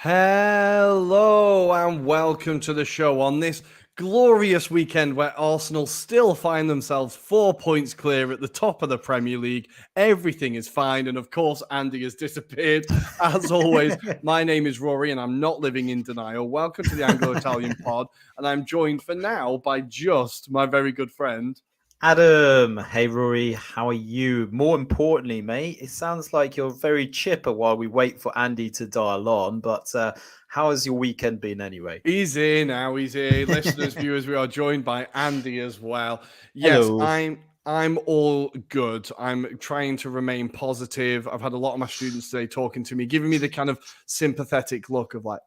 Hello and welcome to the show on this glorious weekend where Arsenal still find themselves 4 points clear at the top of the Premier League. Everything is fine. And of course, Andy has disappeared. As always, my name is Rory and I'm not living in denial. Welcome to the Anglo-Italian pod. And I'm joined for now by just my very good friend, Adam. Hey Rory, how are you? More importantly, mate, it sounds like you're very chipper while we wait for Andy to dial on, but how has your weekend been anyway? He's here now. He's here. Listeners, viewers, we are joined by Andy as well. Yes, Hello. I'm all good. I'm trying to remain positive. I've had a lot of my students today talking to me, giving me the kind of sympathetic look of like,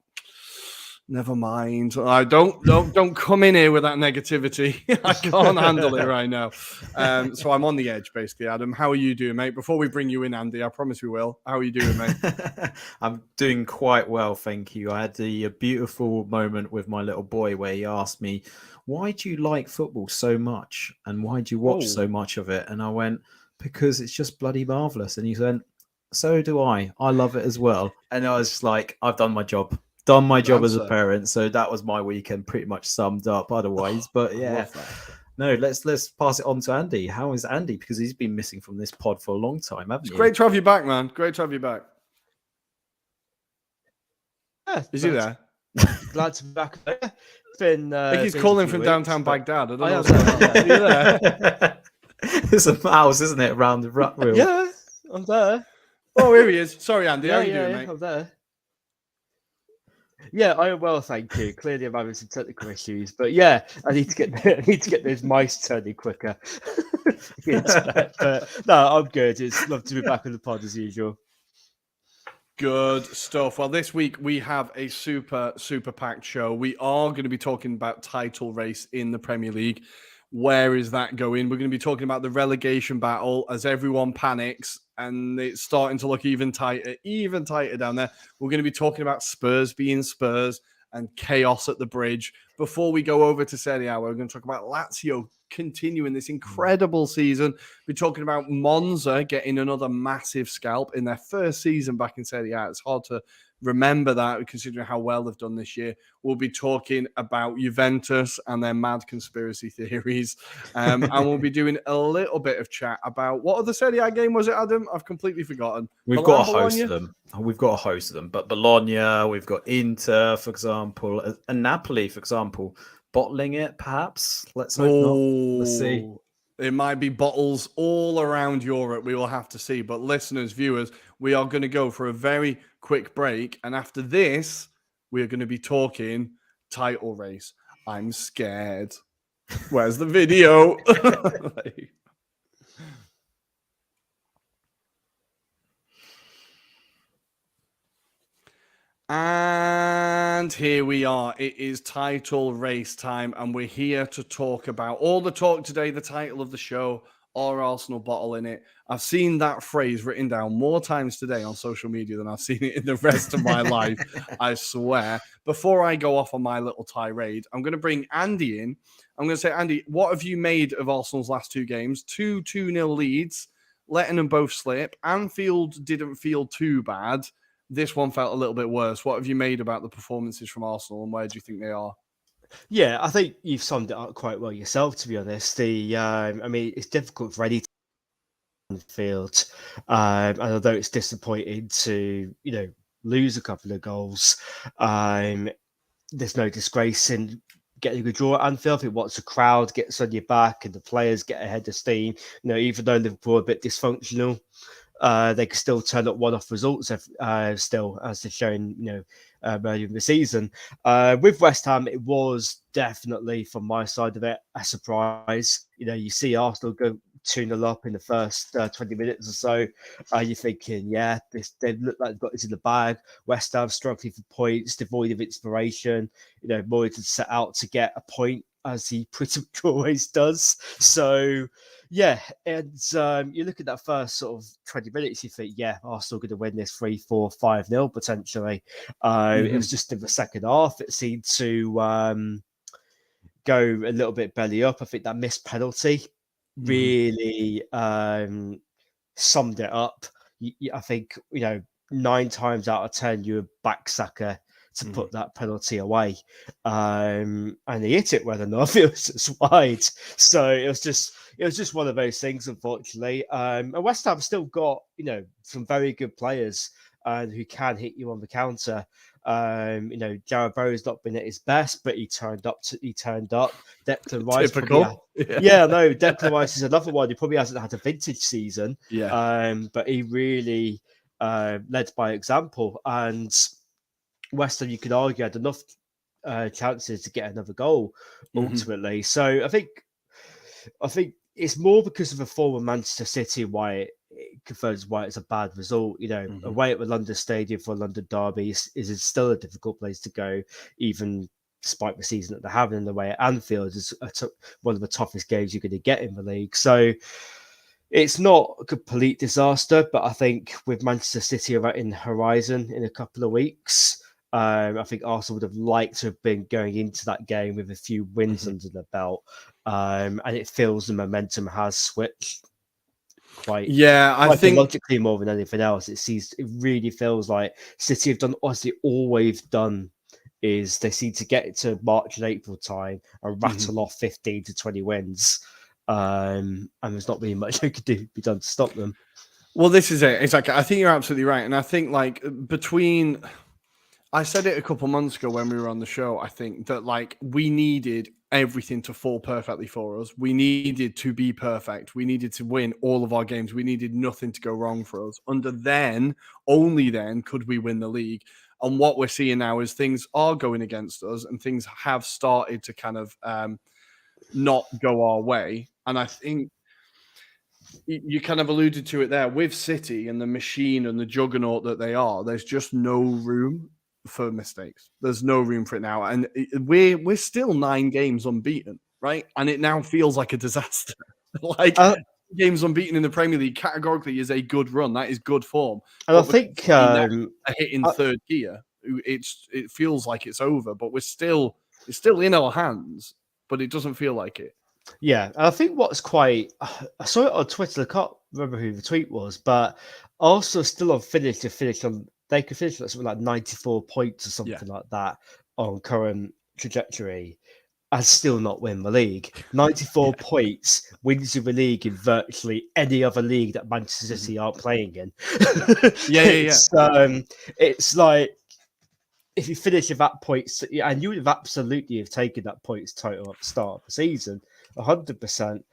never mind. I don't come in here with that negativity. I can't handle it right now. So I'm on the edge, basically. Adam, how are you doing, mate? Before we bring you in, Andy, I promise we will. How are you doing, mate? I'm doing quite well, thank you. I had a beautiful moment with my little boy where he asked me, why do you like football so much? And why do you watch so much of it? And I went, because it's just bloody marvellous. And he went, so do I. I love it as well. And I was just like, I've done my job. Done my job as a parent, so that was my weekend pretty much summed up otherwise. But yeah, no, let's pass it on to Andy. How is Andy? Because he's been missing from this pod for a long time, haven't you? Great to have you back, man. Great to have you back. Yeah, is he there? Glad to be back. It's been, I think he's calling from downtown Baghdad. I don't know. Are you there? It's a mouse, isn't it, around the rut wheel? Yeah, I'm there. Oh, here he is. Sorry, Andy. How you doing, mate? I'm there. Yeah, I am well, thank you. Clearly, I'm having some technical issues, but yeah, I need to get those mice turning quicker. But no, I'm good. It's lovely to be back on the pod as usual. Good stuff. Well, this week we have a super packed show. We are going to be talking about title race in the Premier League. Where is that going? We're going to be talking about the relegation battle as everyone panics and it's starting to look even tighter down there. We're going to be talking about Spurs being Spurs and chaos at the bridge. Before we go over to Serie A, we're going to talk about Lazio continuing this incredible season. We're talking about Monza getting another massive scalp in their first season back in Serie A. It's hard to remember that considering how well they've done this year. We'll be talking about Juventus and their mad conspiracy theories. And we'll be doing a little bit of chat about what other Serie A game was it, Adam? I've completely forgotten. We've got a host of them. But Bologna, we've got Inter, for example, and Napoli, for example, bottling it, perhaps. Let's hope not. Let's see. It might be bottles all around Europe. We will have to see. But listeners, viewers, we are going to go for a very quick break. And after this, we are going to be talking title race. I'm scared. Where's the video? And here we are. It is title race time, and we're here to talk about all the talk today. The title of the show, our Arsenal bottle in it. I've seen that phrase written down more times today on social media than I've seen it in the rest of my life, I swear. Before I go off on my little tirade, I'm going to bring Andy in. I'm going to say, Andy, what have you made of Arsenal's last two games? 2-0 leads, letting them both slip. Anfield didn't feel too bad. This one felt a little bit worse. What have you made about the performances from Arsenal and where do you think they are? Yeah, I think you've summed it up quite well yourself, to be honest. It's difficult for any team on the field. And although it's disappointing to, lose a couple of goals, there's no disgrace in getting a draw at Anfield. I think once the crowd gets on your back and the players get ahead of steam, even though Liverpool are a bit dysfunctional, they can still turn up one-off results still, as they've shown, earlier in the season. With West Ham, it was definitely, from my side of it, a surprise. You see Arsenal go 2-0 up in the first 20 minutes or so. You're thinking, they look like they've got this in the bag. West Ham struggling for points, devoid of inspiration. Moyes had set out to get a point, as he pretty much always does. So, yeah, and you look at that first sort of 20 minutes, you think, Arsenal going to win this 3-4, 5-0 potentially. It was just in the second half, it seemed to go a little bit belly up. I think that missed penalty really summed it up. I think, 9 times out of 10, you're a backsucker to put that penalty away. And he hit it whether or not it was just wide. So it was just one of those things, unfortunately. And West Ham still got, some very good players who can hit you on the counter. Jarrod Bowen's not been at his best, but he turned up. Declan Rice, typical. Declan Rice is another one. He probably hasn't had a vintage season. Yeah. But he really led by example. And West Ham, you could argue, had enough chances to get another goal ultimately. So I think it's more because of the form of Manchester City why it confirms why it's a bad result. Away at the London Stadium for a London derby is still a difficult place to go, even despite the season that they're having. In the way at Anfield is one of the toughest games you're going to get in the league. So it's not a complete disaster, but I think with Manchester City in the horizon in a couple of weeks, I think Arsenal would have liked to have been going into that game with a few wins under the belt. And it feels the momentum has switched quite logically more than anything else. It really feels like City have done what they always done, is they seem to get to March and April time and rattle off 15 to 20 wins. And there's not really much that could be done to stop them. Well, this is it. Exactly. I think you're absolutely right. And I think I said it a couple months ago when we were on the show. I think that we needed everything to fall perfectly for us. We needed to be perfect. We needed to win all of our games. We needed nothing to go wrong for us. Only then could we win the league. And what we're seeing now is things are going against us and things have started to kind of not go our way. And I think you kind of alluded to it there with City and the machine and the juggernaut that they are. There's just no room for mistakes. There's no room for it now. And we're still 9 games unbeaten, right? And it now feels like a disaster. Games unbeaten in the Premier League categorically is a good run. That is good form. And I think a hit in third gear. It feels like it's over, but it's still in our hands, but it doesn't feel like it. Yeah, and I think what's I saw it on Twitter. I can't remember who the tweet was, but also still on finish. They could finish at something like 94 points or something like that on current trajectory, and still not win the league. 94 points wins you the league in virtually any other league that Manchester City are playing in. It's like, if you finish with that points, and you would have absolutely have taken that points total at the start of the season, 100%.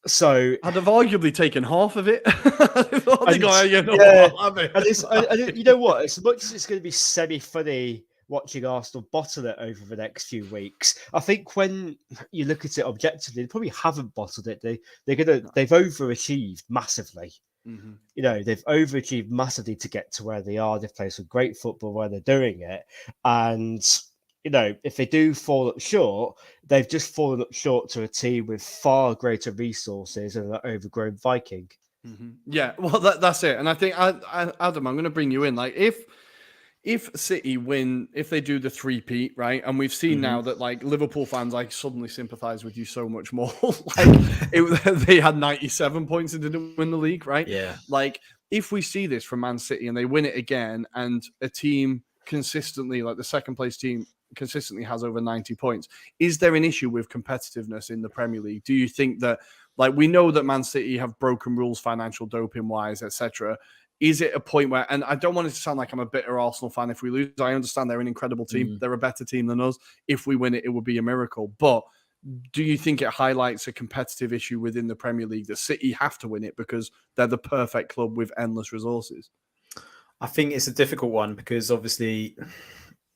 So I'd have arguably taken half of it. You know what? As much as it's going to be semi-funny watching Arsenal bottle it over the next few weeks, I think when you look at it objectively, they probably haven't bottled it. They've overachieved massively. They've overachieved massively to get to where they are. They've played some great football while they're doing it, and if they do fall up short, they've just fallen up short to a team with far greater resources and an overgrown Viking. Yeah, well, that's it. And I think, Adam, I'm going to bring you in. If City win, if they do the three-peat, right? And we've seen now that Liverpool fans suddenly sympathise with you so much more. They had 97 points and didn't win the league, right? Yeah. If we see this from Man City and they win it again, and a team consistently, the second place team, consistently has over 90 points, is there an issue with competitiveness in the Premier League? Do you think that, we know that Man City have broken rules, financial doping wise, etc. Is it a point where, and I don't want it to sound like I'm a bitter Arsenal fan if we lose, I understand they're an incredible team, they're a better team than us. If we win it, it would be a miracle. But do you think it highlights a competitive issue within the Premier League that City have to win it because they're the perfect club with endless resources? I think it's a difficult one because obviously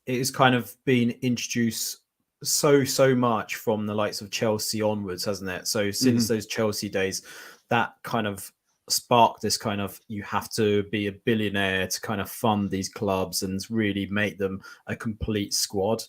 it has kind of been introduced so much from the likes of Chelsea onwards, hasn't it? So since those Chelsea days, that kind of sparked this kind of, you have to be a billionaire to kind of fund these clubs and really make them a complete squad.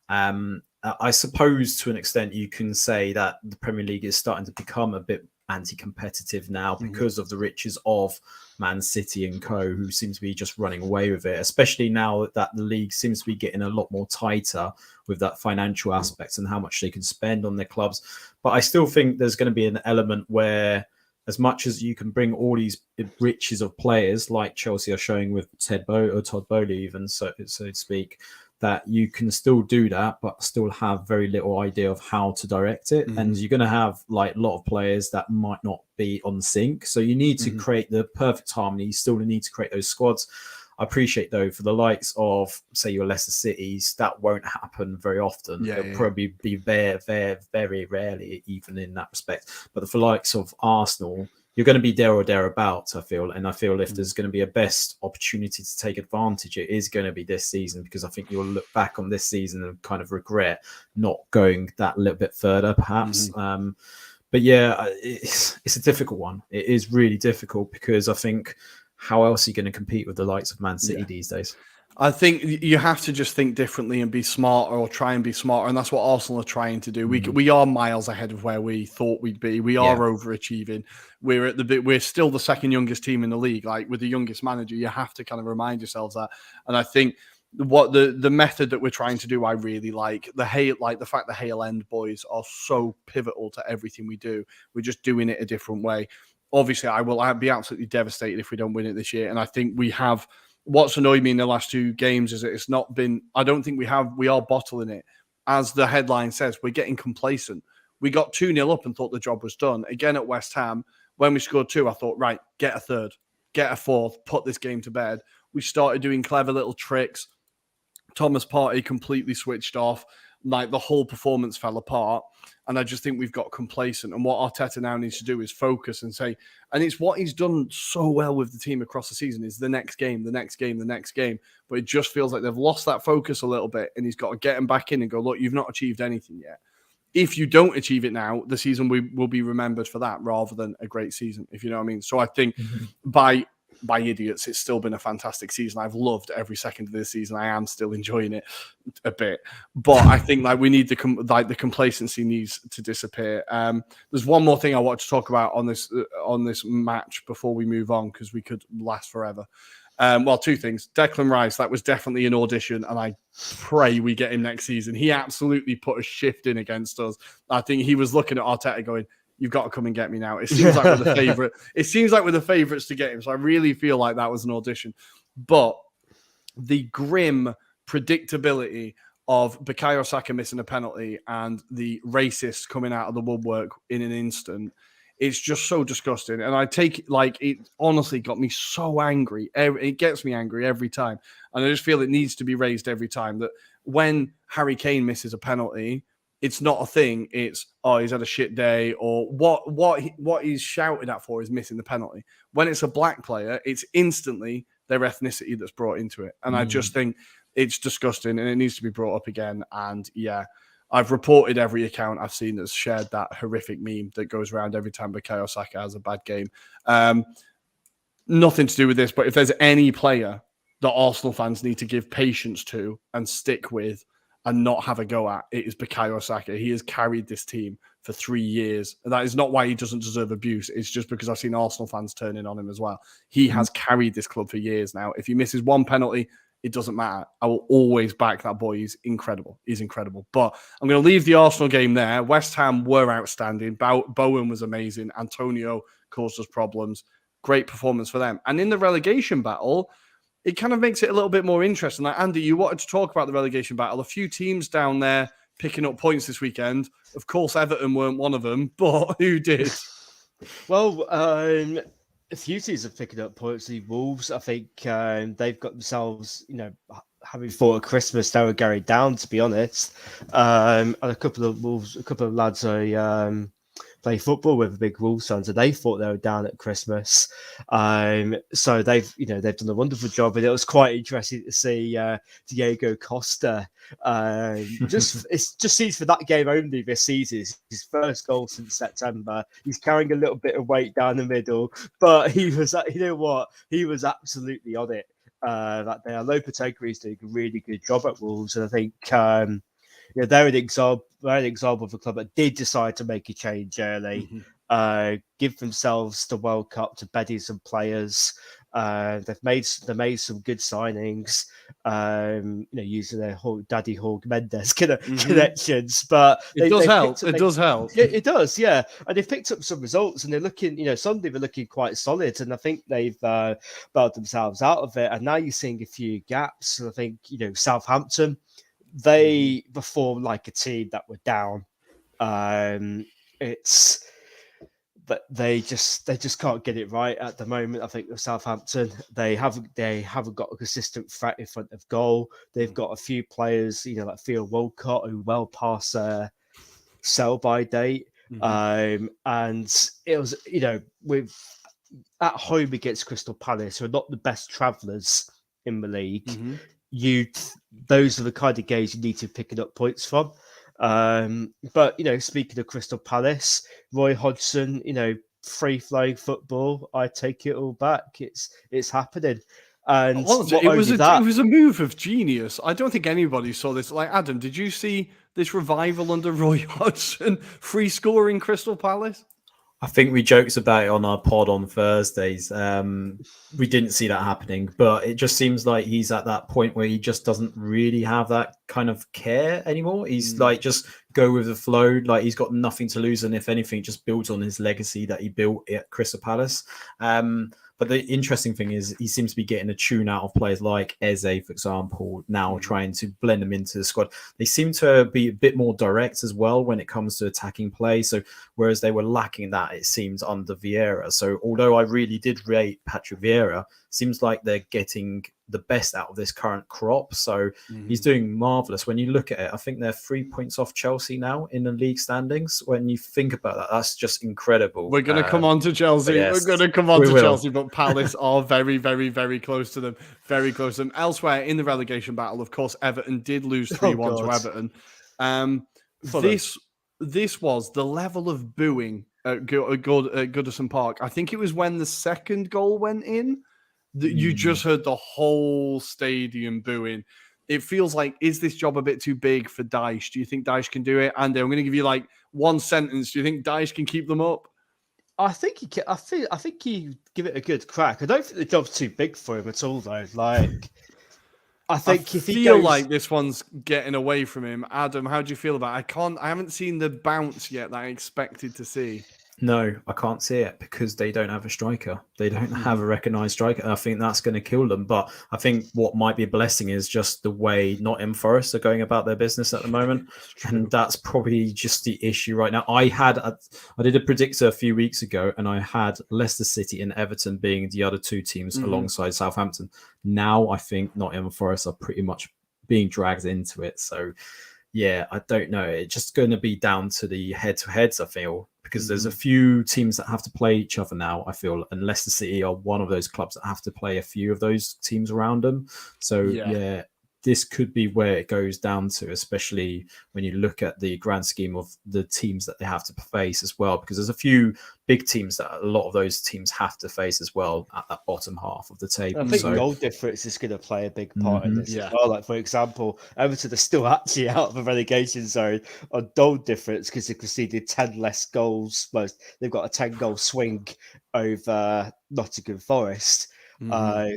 I suppose to an extent you can say that the Premier League is starting to become a bit anti-competitive now because of the riches of Man City and co, who seem to be just running away with it, especially now that the league seems to be getting a lot more tighter with that financial aspect and how much they can spend on their clubs. But I still think there's going to be an element where as much as you can bring all these riches of players like Chelsea are showing with Todd Bowley, even so to speak, that you can still do that, but still have very little idea of how to direct it. And you're going to have like a lot of players that might not be on sync. So you need to create the perfect harmony. You still need to create those squads. I appreciate, though, for the likes of, say, your Leicester Cities, that won't happen very often. It'll probably be very rarely, even in that respect. But for the likes of Arsenal, you're going to be there or thereabouts, I feel. And I feel if there's going to be a best opportunity to take advantage, it is going to be this season, because I think you'll look back on this season and kind of regret not going that little bit further, perhaps. But yeah, it's a difficult one. It is really difficult, because I think, how else are you going to compete with the likes of Man City these days? I think you have to just think differently and be smarter, or try and be smarter. And that's what Arsenal are trying to do. We are miles ahead of where we thought we'd be. We are overachieving. We're still the second youngest team in the league, like with the youngest manager. You have to kind of remind yourselves that. And I think what the method that we're trying to do, I really like the fact the Hale End boys are so pivotal to everything we do. We're just doing it a different way. Obviously, I'd be absolutely devastated if we don't win it this year. And I think we have. What's annoyed me in the last two games is that it's not been. I don't think we are bottling it. As the headline says, we're getting complacent. We got 2-0 up and thought the job was done. Again at West Ham, when we scored 2, I thought, right, get a third, get a fourth, put this game to bed. We started doing clever little tricks. Thomas Partey completely switched off. Like, the whole performance fell apart. And I just think we've got complacent. And what Arteta now needs to do is focus and say, and it's what he's done so well with the team across the season, is the next game, the next game, the next game. But it just feels like they've lost that focus a little bit, and he's got to get them back in and go, look, you've not achieved anything yet. If you don't achieve it now, the season will be remembered for that rather than a great season, if you know what I mean. So I think by idiots, it's still been a fantastic season. I've loved every second of this season. I am still enjoying it a bit, but I think we need the complacency needs to disappear. There's one more thing I want to talk about on this match before we move on, because we could last forever. Well, two things. Declan Rice, that was definitely an audition, and I pray we get him next season. He absolutely put a shift in against us. I think he was looking at Arteta going, you've got to come and get me now. It seems like we're the favorite. It seems like we're the favorites to get him. So I really feel like that was an audition. But the grim predictability of Bukayo Saka missing a penalty and the racist coming out of the woodwork in an instant, it's just so disgusting. And I take it honestly got me so angry. It gets me angry every time. And I just feel it needs to be raised every time, that when Harry Kane misses a penalty, it's not a thing. It's, oh, he's had a shit day, or what he's shouted at for is missing the penalty. When it's a black player, it's instantly their ethnicity that's brought into it. And I just think it's disgusting, and it needs to be brought up again. And yeah, I've reported every account I've seen that's shared that horrific meme that goes around every time Bukayo Saka has a bad game. Nothing to do with this, but if there's any player that Arsenal fans need to give patience to and stick with and not have a go at, it is Bukayo Saka. He has carried this team for 3 years. And that is not why he doesn't deserve abuse. It's just because I've seen Arsenal fans turning on him as well. He has carried this club for years now. If he misses one penalty, it doesn't matter. I will always back that boy. He's incredible. He's incredible. But I'm going to leave the Arsenal game there. West Ham were outstanding. Bowen was amazing. Antonio caused us problems. Great performance for them. And in the relegation battle, it kind of makes it a little bit more interesting. Like, Andy, you wanted to talk about the relegation battle. A few teams down there picking up points this weekend. Of course, Everton weren't one of them, but who did? Well, a few teams are picking up points. The Wolves, I think they've got themselves, having fought at Christmas, they were going down, to be honest. And a couple of lads I play football with, a big Wolves fan, so they thought they were down at Christmas. So they've done a wonderful job, and it was quite interesting to see Diego Costa. It just seems for that game only this season, his first goal since September. He's carrying a little bit of weight down the middle, but he was, he was absolutely on it that day. Lopetegui is doing a really good job at Wolves, and I think they're an example of a club that did decide to make a change early, give themselves the World Cup to bed in some players, They made some good signings, using their whole Daddy Hawk Mendes connections. But it does help. It does help. Yeah, it does. Yeah, and they've picked up some results, and they're looking. Sunday they're looking quite solid, and I think they've bailed themselves out of it. And now you're seeing a few gaps. And I think Southampton, they perform like a team that were down. But they just can't get it right at the moment. I think with Southampton, they haven't got a consistent threat in front of goal. They've got a few players, like Theo Walcott, who well past sell by date. And it was, with at home against Crystal Palace, who are not the best travellers in the league. Those are the kind of games you need to be picking up points from. But speaking of Crystal Palace, Roy Hodgson, free flowing football. I take it all back. It's happening. And it was a move of genius. I don't think anybody saw this. Like, Adam, did you see this revival under Roy Hodgson? Free scoring Crystal Palace? I think we joked about it on our pod on Thursdays. We didn't see that happening, but it just seems like he's at that point where he just doesn't really have that kind of care anymore. He's like, just go with the flow. Like, he's got nothing to lose. And if anything, just builds on his legacy that he built at Crystal Palace. But the interesting thing is he seems to be getting a tune out of players like Eze, for example, now trying to blend them into the squad. They seem to be a bit more direct as well when it comes to attacking play. So whereas they were lacking that, it seems, under Vieira. So although I really did rate Patrick Vieira, seems like they're getting the best out of this current crop. So he's doing marvellous. When you look at it, I think they're 3 points off Chelsea now in the league standings. When you think about that, that's just incredible. We're going to come on to Chelsea. Yes, we're going to come on to Chelsea, but Palace are very, very, very close to them. Very close to them. Elsewhere in the relegation battle, of course, Everton did lose 3-1 to Everton. This was the level of booing at Goodison Park. I think it was when the second goal went in. You just heard the whole stadium booing. It feels like, is this job a bit too big for Dyche? Do you think Dyche can do it? Andy, I'm going to give you like one sentence. Do you think Dyche can keep them up? I think he can. I think he give it a good crack. I don't think the job's too big for him at all, though. Like, I feel like this one's getting away from him. Adam, how do you feel about it? I haven't seen the bounce yet that I expected to see. No, I can't see it because they don't have a striker. They don't have a recognised striker. And I think that's going to kill them. But I think what might be a blessing is just the way Nottingham Forest are going about their business at the moment. And that's probably just the issue right now. I did a predictor a few weeks ago, and I had Leicester City and Everton being the other two teams alongside Southampton. Now I think Nottingham Forest are pretty much being dragged into it. So, yeah, I don't know. It's just going to be down to the head-to-heads, I feel. Because there's a few teams that have to play each other now, I feel, and Leicester City are one of those clubs that have to play a few of those teams around them. So, yeah, this could be where it goes down to, especially when you look at the grand scheme of the teams that they have to face as well, because there's a few big teams that a lot of those teams have to face as well at that bottom half of the table. I think goal difference is going to play a big part in this as well. Like, for example, Everton are still actually out of the relegation zone on goal difference because they conceded 10 less goals. They've got a 10-goal swing over Nottingham Forest.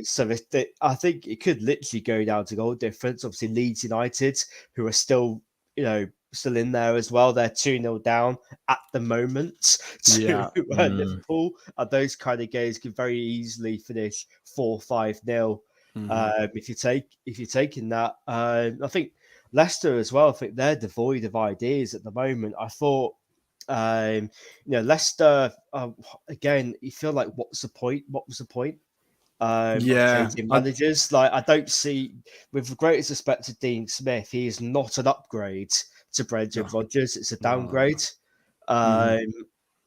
So I think it could literally go down to goal difference. Obviously, Leeds United, who are still in there as well. They're 2-0 down at the moment to Liverpool. And those kind of games can very easily finish 4-5-0 if you're taking that. I think Leicester as well. I think they're devoid of ideas at the moment. I thought. Leicester again. You feel like, what's the point? What was the point? Changing managers. I don't see, with the greatest respect to Dean Smith, he is not an upgrade to Brendan Rodgers. It's a downgrade.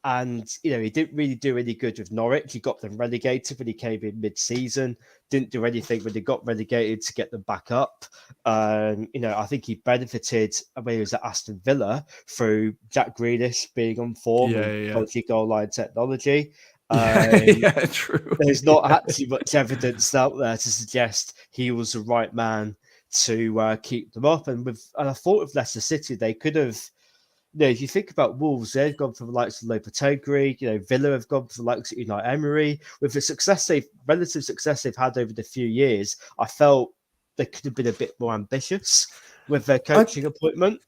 And he didn't really do any good with Norwich. He got them relegated when he came in mid-season. Didn't do anything when they got relegated to get them back up. I think he benefited when he was at Aston Villa through Jack Grealish being on form and quality goal line technology. True. There's not actually much evidence out there to suggest he was the right man to keep them up. And I thought with Leicester City, they could have if you think about Wolves, they've gone for the likes of Lopetegui. Villa have gone for the likes of Unai Emery. With the relative success they've had over the few years, I felt they could have been a bit more ambitious with their coaching appointment.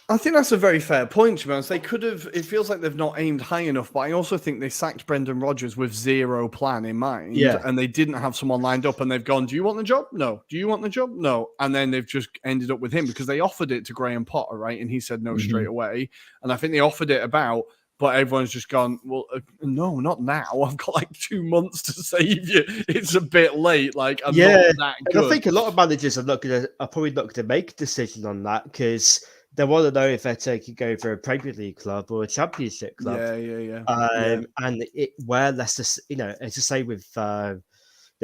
I think that's a very fair point, to be honest. They could have, it feels like they've not aimed high enough, but I also think they sacked Brendan Rodgers with zero plan in mind. Yeah. And they didn't have someone lined up, and they've gone, do you want the job? No. Do you want the job? No. And then they've just ended up with him because they offered it to Graham Potter, right? And he said no straight away. And I think they offered it but everyone's just gone, well, no, not now. I've got like 2 months to save you. It's a bit late. Like, I'm not that good. And I think a lot of managers are probably not going to make a decision on that because they want to know if they're taking over a Premier League club or a Championship club. Yeah. And where Leicester, as I say with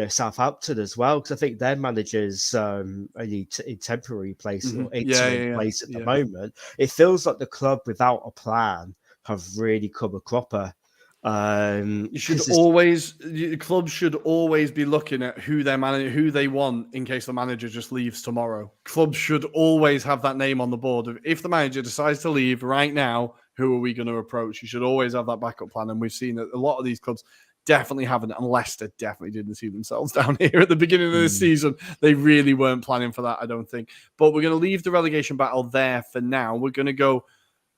Southampton as well, because I think their managers only in temporary place or interim place at the moment. It feels like the club without a plan have really come a cropper. The clubs should always be looking at who they want in case the manager just leaves tomorrow. Clubs should always have that name on the board of if the manager decides to leave right now, who are we going to approach? You should always have that backup plan. And we've seen that a lot of these clubs definitely haven't, and Leicester definitely didn't see themselves down here at the beginning of the season. They really weren't planning for that, I don't think. But we're going to leave the relegation battle there for now. We're going to go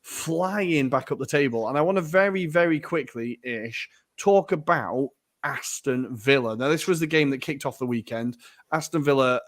flying back up the table. And I want to very, very quickly-ish talk about Aston Villa. Now, this was the game that kicked off the weekend. Aston Villa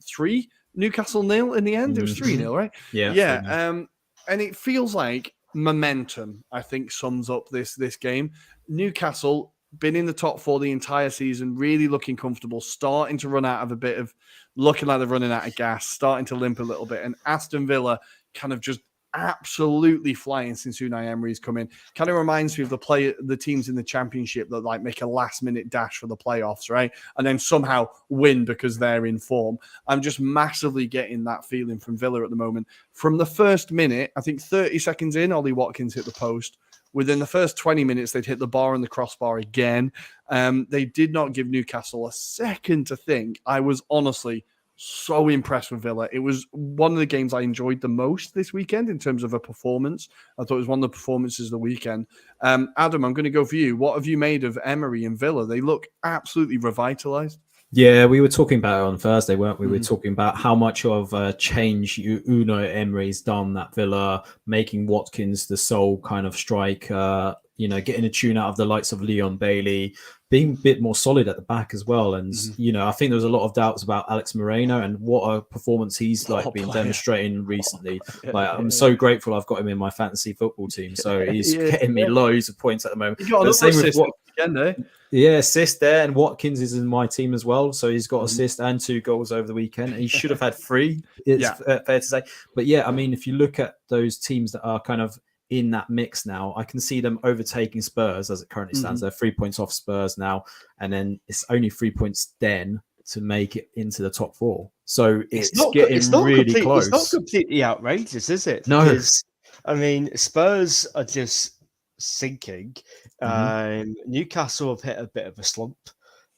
3, Newcastle 0 in the end. It was 3-0, right? Yeah. And it feels like momentum, I think, sums up this game. Newcastle been in the top 4 the entire season, really looking comfortable, starting to run out of looking like they're running out of gas, starting to limp a little bit. And Aston Villa kind of just absolutely flying since Unai Emery's come in. Kind of reminds me of the teams in the Championship that like make a last minute dash for the playoffs, right? And then somehow win because they're in form. I'm just massively getting that feeling from Villa at the moment. From the first minute, I think 30 seconds in, Ollie Watkins hit the post. Within the first 20 minutes, they'd hit the bar and the crossbar again. They did not give Newcastle a second to think. I was honestly so impressed with Villa. It was one of the games I enjoyed the most this weekend in terms of a performance. I thought it was one of the performances of the weekend. Adam, I'm going to go for you. What have you made of Emery and Villa? They look absolutely revitalized. Yeah, we were talking about it on Thursday, weren't we? We were talking about how much of a change Unai Emery's done at Villa, making Watkins the sole kind of striker, getting a tune out of the likes of Leon Bailey, being a bit more solid at the back as well. And, I think there was a lot of doubts about Alex Moreno and what a performance he's been demonstrating recently. I'm so grateful I've got him in my fantasy football team. So he's getting me loads of points at the moment. You got an assist again, eh? Yeah, assist there. And Watkins is in my team as well. So he's got assist and 2 goals over the weekend. He should have had 3, it's fair to say. But yeah, I mean, if you look at those teams that are kind of in that mix now, I can see them overtaking Spurs as it currently stands. They're 3 points off Spurs now, and then it's only 3 points then to make it into the top 4. So it's getting really close. It's not completely outrageous, is it? No. Because, I mean, Spurs are just sinking. Newcastle have hit a bit of a slump.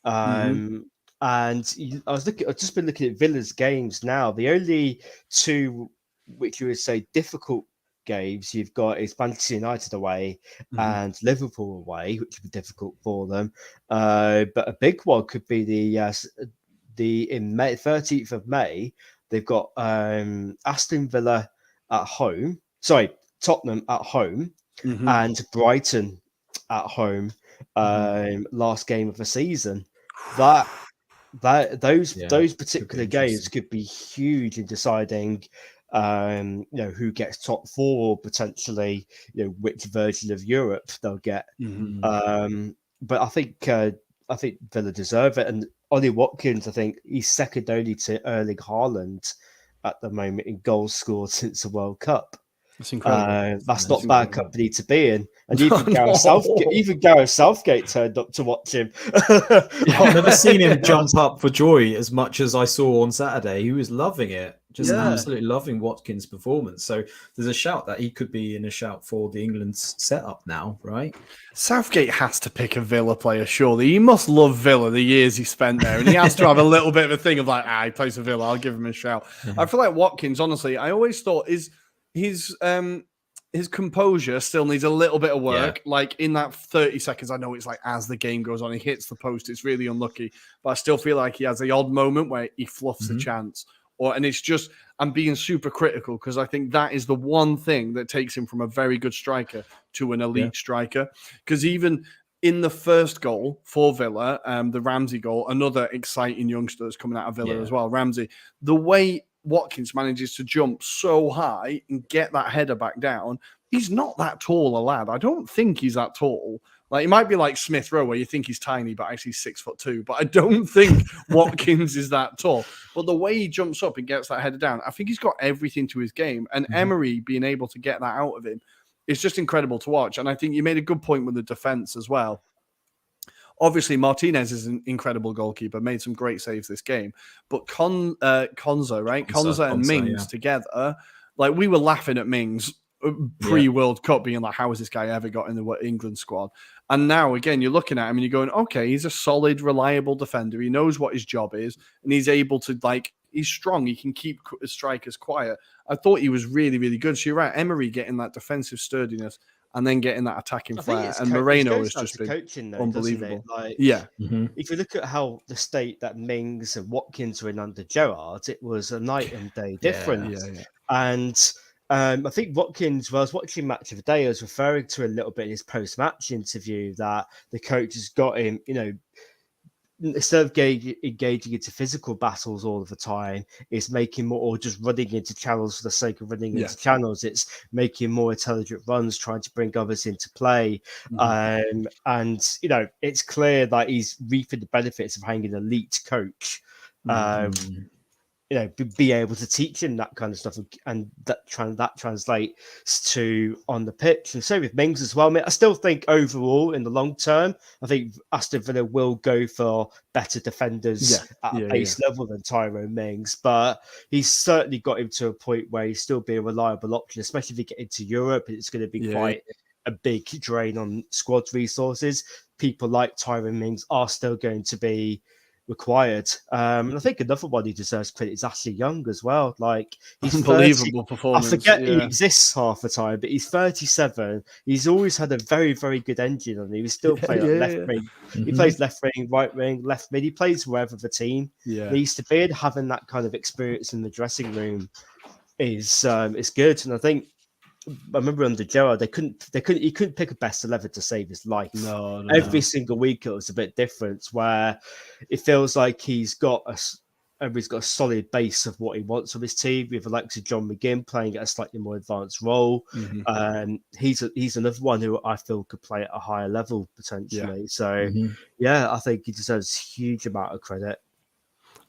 And I've just been looking at Villa's games now. The only 2 which you would say difficult games you've got is Manchester United away and Liverpool away, which would be difficult for them. But a big one could be in May, 13th of May. They've got Aston Villa at home. Sorry, Tottenham at home and Brighton at home. Last game of the season. Those particular games could be huge in deciding who gets top 4 or potentially, which version of Europe they'll get. But I think Villa deserve it. And Ollie Watkins, I think he's second only to Erling Haaland at the moment in goals scored since the World Cup. That's incredible. That's not bad company to be in. And even Gareth Southgate turned up to watch him. I've never seen him jump up for joy as much as I saw on Saturday. He was loving it. Absolutely loving Watkins' performance. So there's a shout that he could be in a shout for the England's setup now, right? Southgate has to pick a Villa player, surely. He must love Villa, the years he spent there. And he has to have a little bit of a thing of like, he plays for Villa, I'll give him a shout. I feel like Watkins, honestly, I always thought his his composure still needs a little bit of work. Like in that 30 seconds, I know it's like as the game goes on, he hits the post. It's really unlucky, but I still feel like he has the odd moment where he fluffs the chance. And it's just, I'm being super critical because I think that is the one thing that takes him from a very good striker to an elite striker. Because even in the first goal for Villa, the Ramsey goal, another exciting youngster that's coming out of Villa as well, Ramsey, the way Watkins manages to jump so high and get that header back down, he's not that tall a lad. I don't think he's that tall. Like, it might be like Smith Rowe, where you think he's tiny, but actually 6'2". But I don't think Watkins is that tall. But the way he jumps up and gets that header down, I think he's got everything to his game. And Emery being able to get that out of him is just incredible to watch. And I think you made a good point with the defense as well. Obviously, Martinez is an incredible goalkeeper, made some great saves this game. But Konza, right? Konza and Mings together, like, we were laughing at Mings pre-World Cup, being like, how has this guy ever got in the England squad? And now, again, you're looking at him and you're going, okay, he's a solid, reliable defender. He knows what his job is, and he's able to, like, he's strong. He can keep strikers quiet. I thought he was really, really good. So you're right, Emery getting that defensive sturdiness and then getting that attacking flair. And Moreno has just been coaching, though, unbelievable. Like, if you look at how the state that Mings and Watkins were in under Gerrard, it was a night and day difference. And I think Watkins, well, I was watching Match of the Day, I was referring to a little bit in his post-match interview that the coach has got him, you know, instead of engaging into physical battles all of the time, is making more, or just running into channels for the sake of running into channels. It's making more intelligent runs, trying to bring others into play. And, you know, it's clear that he's reaping the benefits of having an elite coach. You know, be able to teach him that kind of stuff, and that translates to on the pitch. And so with Mings as well. I mean, I still think overall, in the long term, I think Aston Villa will go for better defenders at a base level than Tyrone Mings, but he's certainly got him to a point where he's still be a reliable option, especially if you get into Europe. It's going to be quite a big drain on squad resources. People like Tyrone Mings are still going to be required. And I think another one who deserves credit is Ashley Young as well. Like, he's unbelievable performance. I forget he exists half the time, but he's 37. He's always had a very, very good engine on him. He was still playing left wing. He plays left wing, right wing, left mid. He plays wherever the team needs to be. And having that kind of experience in the dressing room is good. And I think, I remember under Gerrard, he couldn't pick a best 11 to save his life. No. Every single week it was a bit different, where it feels like he's got a solid base of what he wants of his team, with the likes of John McGinn playing at a slightly more advanced role. He's another one who I feel could play at a higher level potentially. So I think he deserves a huge amount of credit.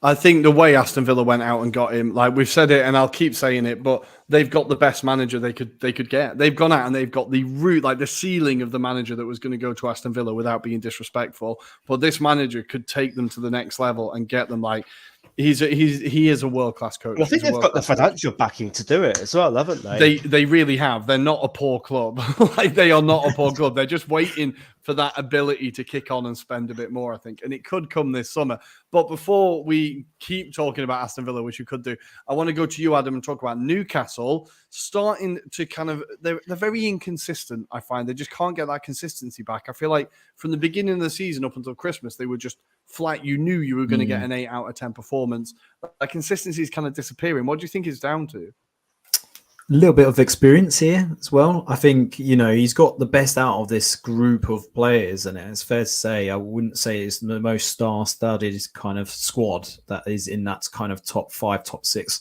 I think the way Aston Villa went out and got him, like we've said it, and I'll keep saying it, but they've got the best manager they could get. They've gone out and they've got the root, like the ceiling of the manager that was going to go to Aston Villa, without being disrespectful. But this manager could take them to the next level and get them, like, he is a world-class coach. Well, I think they've got the financial backing to do it as well, haven't they? They really have. They're not a poor club. Like, they are not a poor club. They're just waiting for that ability to kick on and spend a bit more, I think. And it could come this summer. But before we keep talking about Aston Villa, which we could do, I want to go to you, Adam, and talk about Newcastle starting to kind of, they're very inconsistent, I find. They just can't get that consistency back. I feel like from the beginning of the season up until Christmas, they were just flat. You knew you were going to get an 8 out of 10 performance. That consistency is kind of disappearing. What do you think it's down to? A little bit of experience here as well. I think, you know, he's got the best out of this group of players, and it's fair to say, I wouldn't say it's the most star-studded kind of squad that is in that kind of top 5, top 6.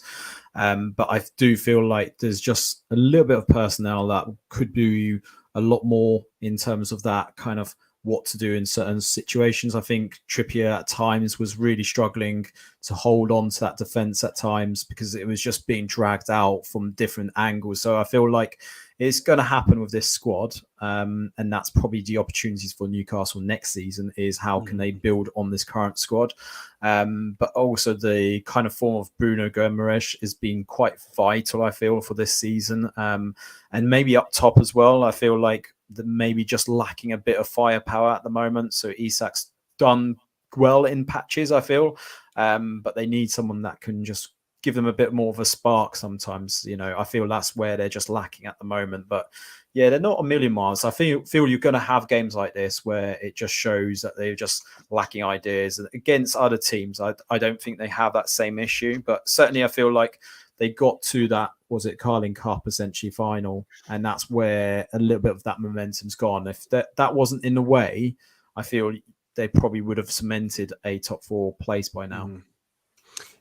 But I do feel like there's just a little bit of personnel that could do a lot more in terms of that kind of what to do in certain situations. I think Trippier at times was really struggling to hold on to that defense at times, because it was just being dragged out from different angles. So I feel like it's going to happen with this squad. And that's probably the opportunities for Newcastle next season, is how can they build on this current squad. But also the kind of form of Bruno Guimaraes has been quite vital, I feel, for this season. And maybe up top as well. I feel like maybe just lacking a bit of firepower at the moment. So Isak's done well in patches, I feel. But they need someone that can just give them a bit more of a spark sometimes. I feel that's where they're just lacking at the moment. But yeah, they're not a million miles. I feel you're going to have games like this where it just shows that they're just lacking ideas. And against other teams, I don't think they have that same issue. But certainly I feel like they got to that, was it Carling Cup essentially final, and that's where a little bit of that momentum's gone. If that wasn't in the way, I feel they probably would have cemented a top 4 place by now.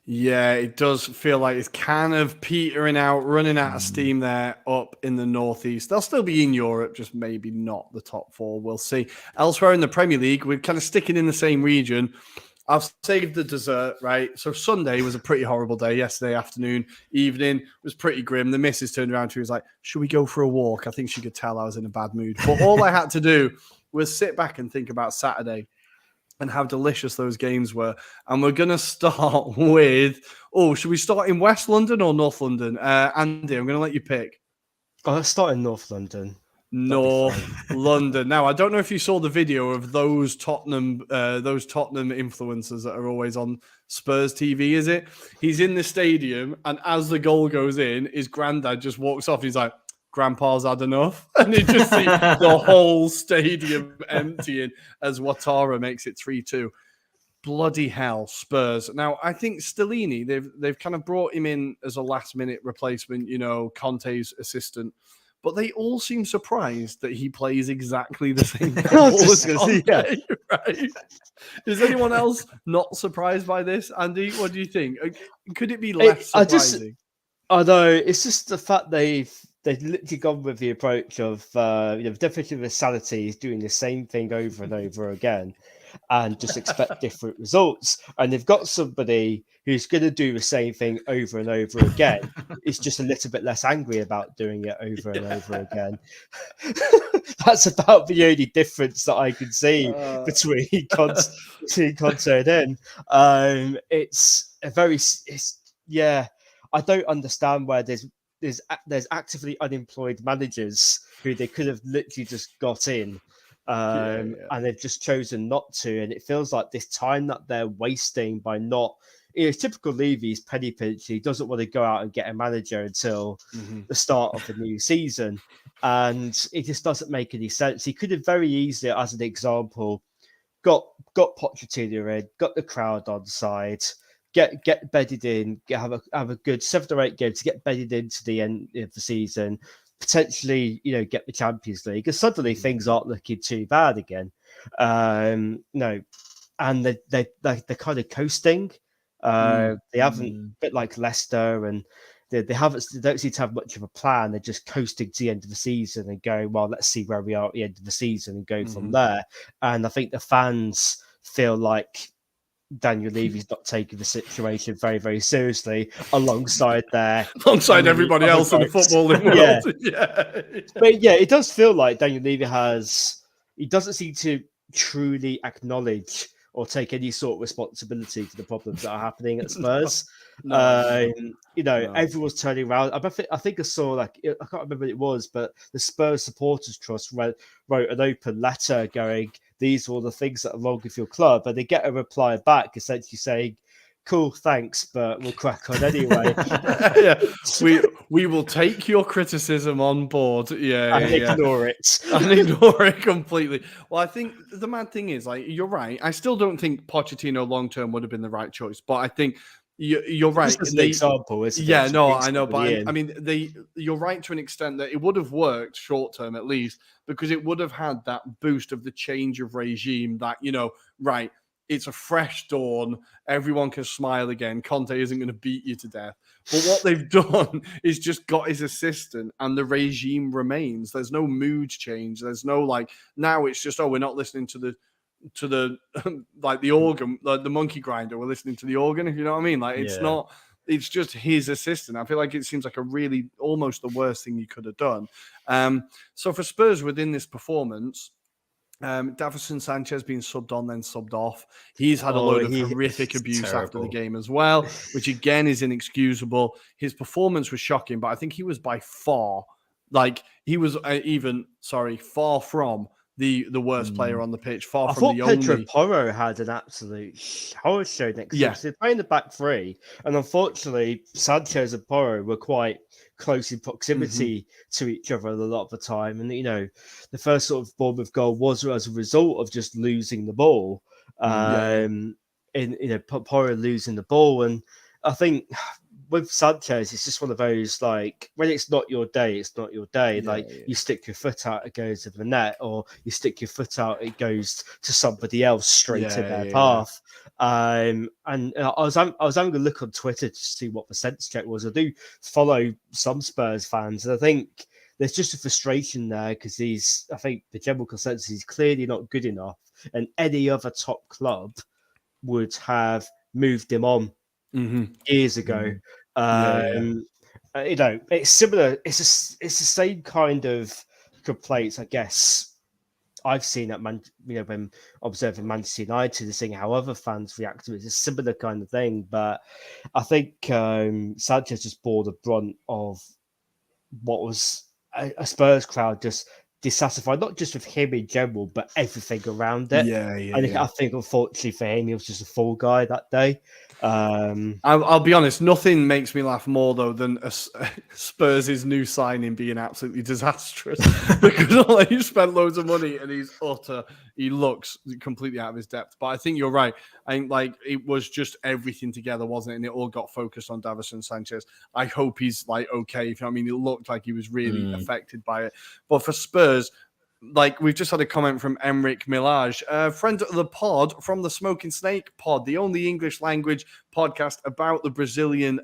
Yeah, it does feel like it's kind of petering out, running out of steam there up in the northeast. They'll still be in Europe, just maybe not the top 4. We'll see. Elsewhere in the Premier League, we're kind of sticking in the same region. I've saved the dessert, right? So Sunday was a pretty horrible day. Yesterday afternoon, evening was pretty grim. The missus turned around to me and was like, should we go for a walk? I think she could tell I was in a bad mood. But all I had to do was sit back and think about Saturday and how delicious those games were. And we're going to start with, should we start in West London or North London? Andy, I'm going to let you pick. Let's start in North London. North London. Now, I don't know if you saw the video of those Tottenham influencers that are always on Spurs TV, is it? He's in the stadium, and as the goal goes in, his granddad just walks off. He's like, Grandpa's had enough. And you just see the whole stadium emptying as Ouattara makes it 3-2. Bloody hell, Spurs. Now, I think Stellini, they've kind of brought him in as a last-minute replacement, Conte's assistant. But they all seem surprised that he plays exactly the same football as Conte, right? Is anyone else not surprised by this? Andy, what do you think? Could it be less surprising? I know, it's just the fact they've literally gone with the approach of, definition of insanity is doing the same thing over and over again and just expect different results. And they've got somebody who's going to do the same thing over and over again. It's just a little bit less angry about doing it over and over again. That's about the only difference that I can see between Conte and him. I don't understand where there's actively unemployed managers who they could have literally just got in. And they've just chosen not to, and it feels like this time that they're wasting by not. It's typical Levy's penny pinch. He doesn't want to go out and get a manager until the start of the new season, and it just doesn't make any sense. He could have very easily, as an example, got Pochettino in, got the crowd on side, get bedded in, have a good 7 or 8 games to get bedded into the end of the season. Potentially, get the Champions League, because suddenly things aren't looking too bad again. And they're kind of coasting. They haven't, a bit like Leicester, and they don't seem to have much of a plan. They're just coasting to the end of the season and going, well, let's see where we are at the end of the season and go from there. And I think the fans feel like Daniel Levy's not taking the situation very, very seriously alongside everybody else in the footballing world. Yeah. But it does feel like Daniel Levy he doesn't seem to truly acknowledge or take any sort of responsibility for the problems that are happening at Spurs. Everyone's turning around. I think I saw, I can't remember what it was, but the Spurs Supporters Trust wrote an open letter going, these are all the things that are wrong with your club. And they get a reply back essentially saying, cool, thanks, but we'll crack on anyway. We will take your criticism on board. Ignore it. And ignore it completely. Well, I think the mad thing is, you're right. I still don't think Pochettino long-term would have been the right choice, but I think you're right. Just as an example, isn't it? Yeah, no, I know, but you're right to an extent that it would have worked short-term at least, because it would have had that boost of the change of regime that, right, it's a fresh dawn. Everyone can smile again. Conte isn't going to beat you to death. But what they've done is just got his assistant, and the regime remains. There's no mood change. There's no now it's just, we're not listening to the the organ, the monkey grinder. We're listening to the organ, if you know what I mean. It's not. It's just his assistant. I feel like it seems like a really almost the worst thing you could have done. So for Spurs within this performance, Davinson Sanchez being subbed on, then subbed off. He's had a load of horrific abuse after the game as well, which again is inexcusable. His performance was shocking, but I think he was by far, far from the worst player on the pitch, far I from thought the Pedro only. Porro had an absolute horror show next Yeah. week. So they're playing the back three, and unfortunately, Sanchez and Porro were quite close in proximity to each other a lot of the time. And the first sort of Bournemouth goal was as a result of just losing the ball. Porro losing the ball, and I think with Sanchez, it's just one of those, like, when it's not your day, it's not your day. You stick your foot out, it goes to the net, or you stick your foot out, it goes to somebody else straight in their path. And I was having a look on Twitter to see what the sense check was. I do follow some Spurs fans, and I think there's just a frustration there because I think the general consensus is clearly not good enough, and any other top club would have moved him on years ago. It's similar. It's the same kind of complaints, I guess, I've seen at when observing Manchester United and seeing how other fans react to it. It's a similar kind of thing, but I think Sanchez just bore the brunt of what was a Spurs crowd just dissatisfied, not just with him in general, but everything around it. I think, unfortunately for him, he was just a fall guy that day. I'll be honest, nothing makes me laugh more though than Spurs' new signing being absolutely disastrous because he spent loads of money and he looks completely out of his depth. But I think you're right. I think it was just everything together, wasn't it? And it all got focused on Davinson Sanchez. I hope he's okay. If I mean, it looked like he was really affected by it. But for Spurs, we've just had a comment from Emric Milage, friend of the pod from the Smoking Snake pod, the only English language podcast about the Brazilian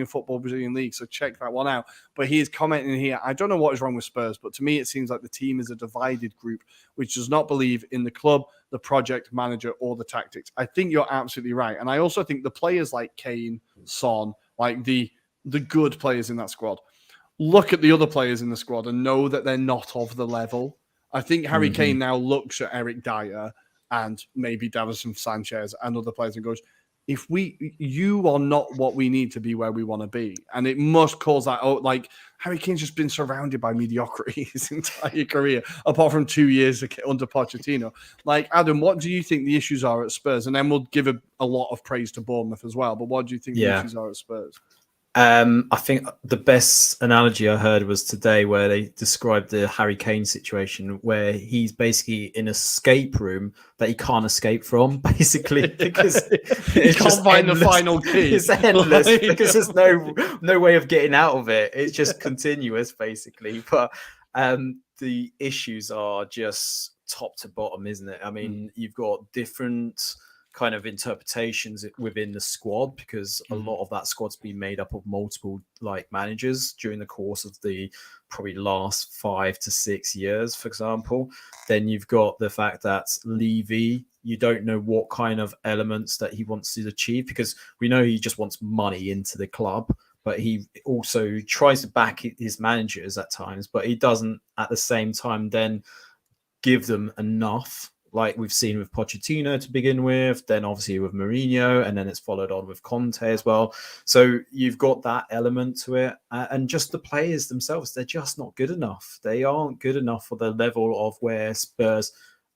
football, Brazilian league. So check that one out. But he is commenting here, I don't know what is wrong with Spurs, but to me, it seems like the team is a divided group, which does not believe in the club, the project, manager, or the tactics. I think you're absolutely right. And I also think the players like Kane, Son, the good players in that squad, look at the other players in the squad and know that they're not of the level. I think Harry Kane now looks at Eric Dyer and maybe Davinson Sanchez and other players and goes, you are not what we need to be where we want to be. And it must cause that, Harry Kane's just been surrounded by mediocrity his entire career, apart from 2 years under Pochettino. Adam, what do you think the issues are at Spurs? And then we'll give a lot of praise to Bournemouth as well. But what do you think the issues are at Spurs? I think the best analogy I heard was today where they described the Harry Kane situation where he's basically in an escape room that he can't escape from, basically, because he can't find the final key. It's endless because there's no way of getting out of it. It's just continuous, basically. But the issues are just top to bottom, isn't it? I mean, you've got different kind of interpretations within the squad because a lot of that squad's been made up of multiple managers during the course of the probably last 5 to 6 years, for example. Then you've got the fact that Levy, you don't know what kind of elements that he wants to achieve because we know he just wants money into the club, but he also tries to back his managers at times, but he doesn't at the same time then give them enough, like we've seen with Pochettino to begin with, then obviously with Mourinho, and then it's followed on with Conte as well. So you've got that element to it. And just the players themselves, they're just not good enough. They aren't good enough for the level of where Spurs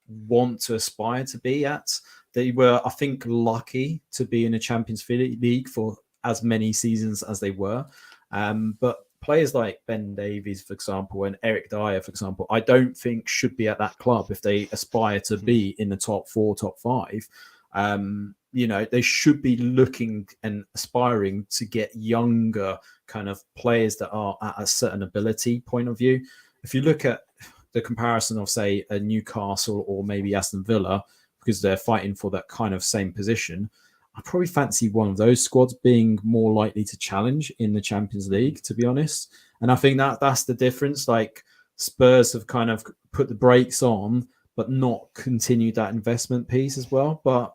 want to aspire to be at. They were, I think, lucky to be in a Champions League for as many seasons as they were. But players like Ben Davies, for example, and Eric Dyer, for example, I don't think should be at that club if they aspire to be in the top 4, top 5. They should be looking and aspiring to get younger kind of players that are at a certain ability point of view. If you look at the comparison of, say, a Newcastle or maybe Aston Villa, because they're fighting for that kind of same position, I probably fancy one of those squads being more likely to challenge in the Champions League, to be honest. And I think that's the difference. Spurs have kind of put the brakes on, but not continued that investment piece as well. But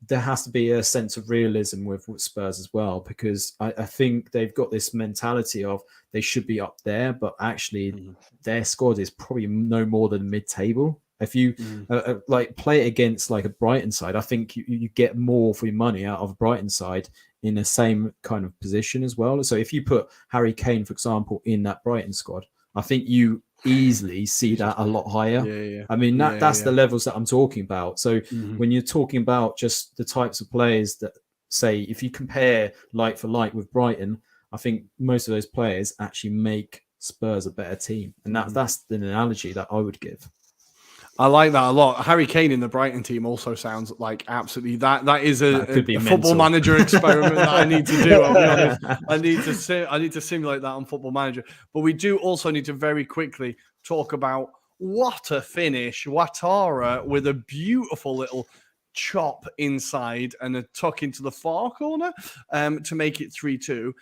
there has to be a sense of realism with Spurs as well, because I think they've got this mentality of they should be up there, but actually their squad is probably no more than mid-table. If you play it against a Brighton side, I think you get more for your money out of a Brighton side in the same kind of position as well. So if you put Harry Kane, for example, in that Brighton squad, I think you easily see that a lot higher. Yeah. I mean, that's the levels that I'm talking about. So Mhm. when you're talking about just the types of players that, say, if you compare like for like with Brighton, I think most of those players actually make Spurs a better team. And that's the analogy that I would give. I like that a lot. Harry Kane in the Brighton team also sounds like absolutely that is a football manager experiment that I need to do. I'll be honest. I need to simulate that on Football Manager. But we do also need to very quickly talk about what a finish. Ouattara with a beautiful little chop inside and a tuck into the far corner to make it 3-2.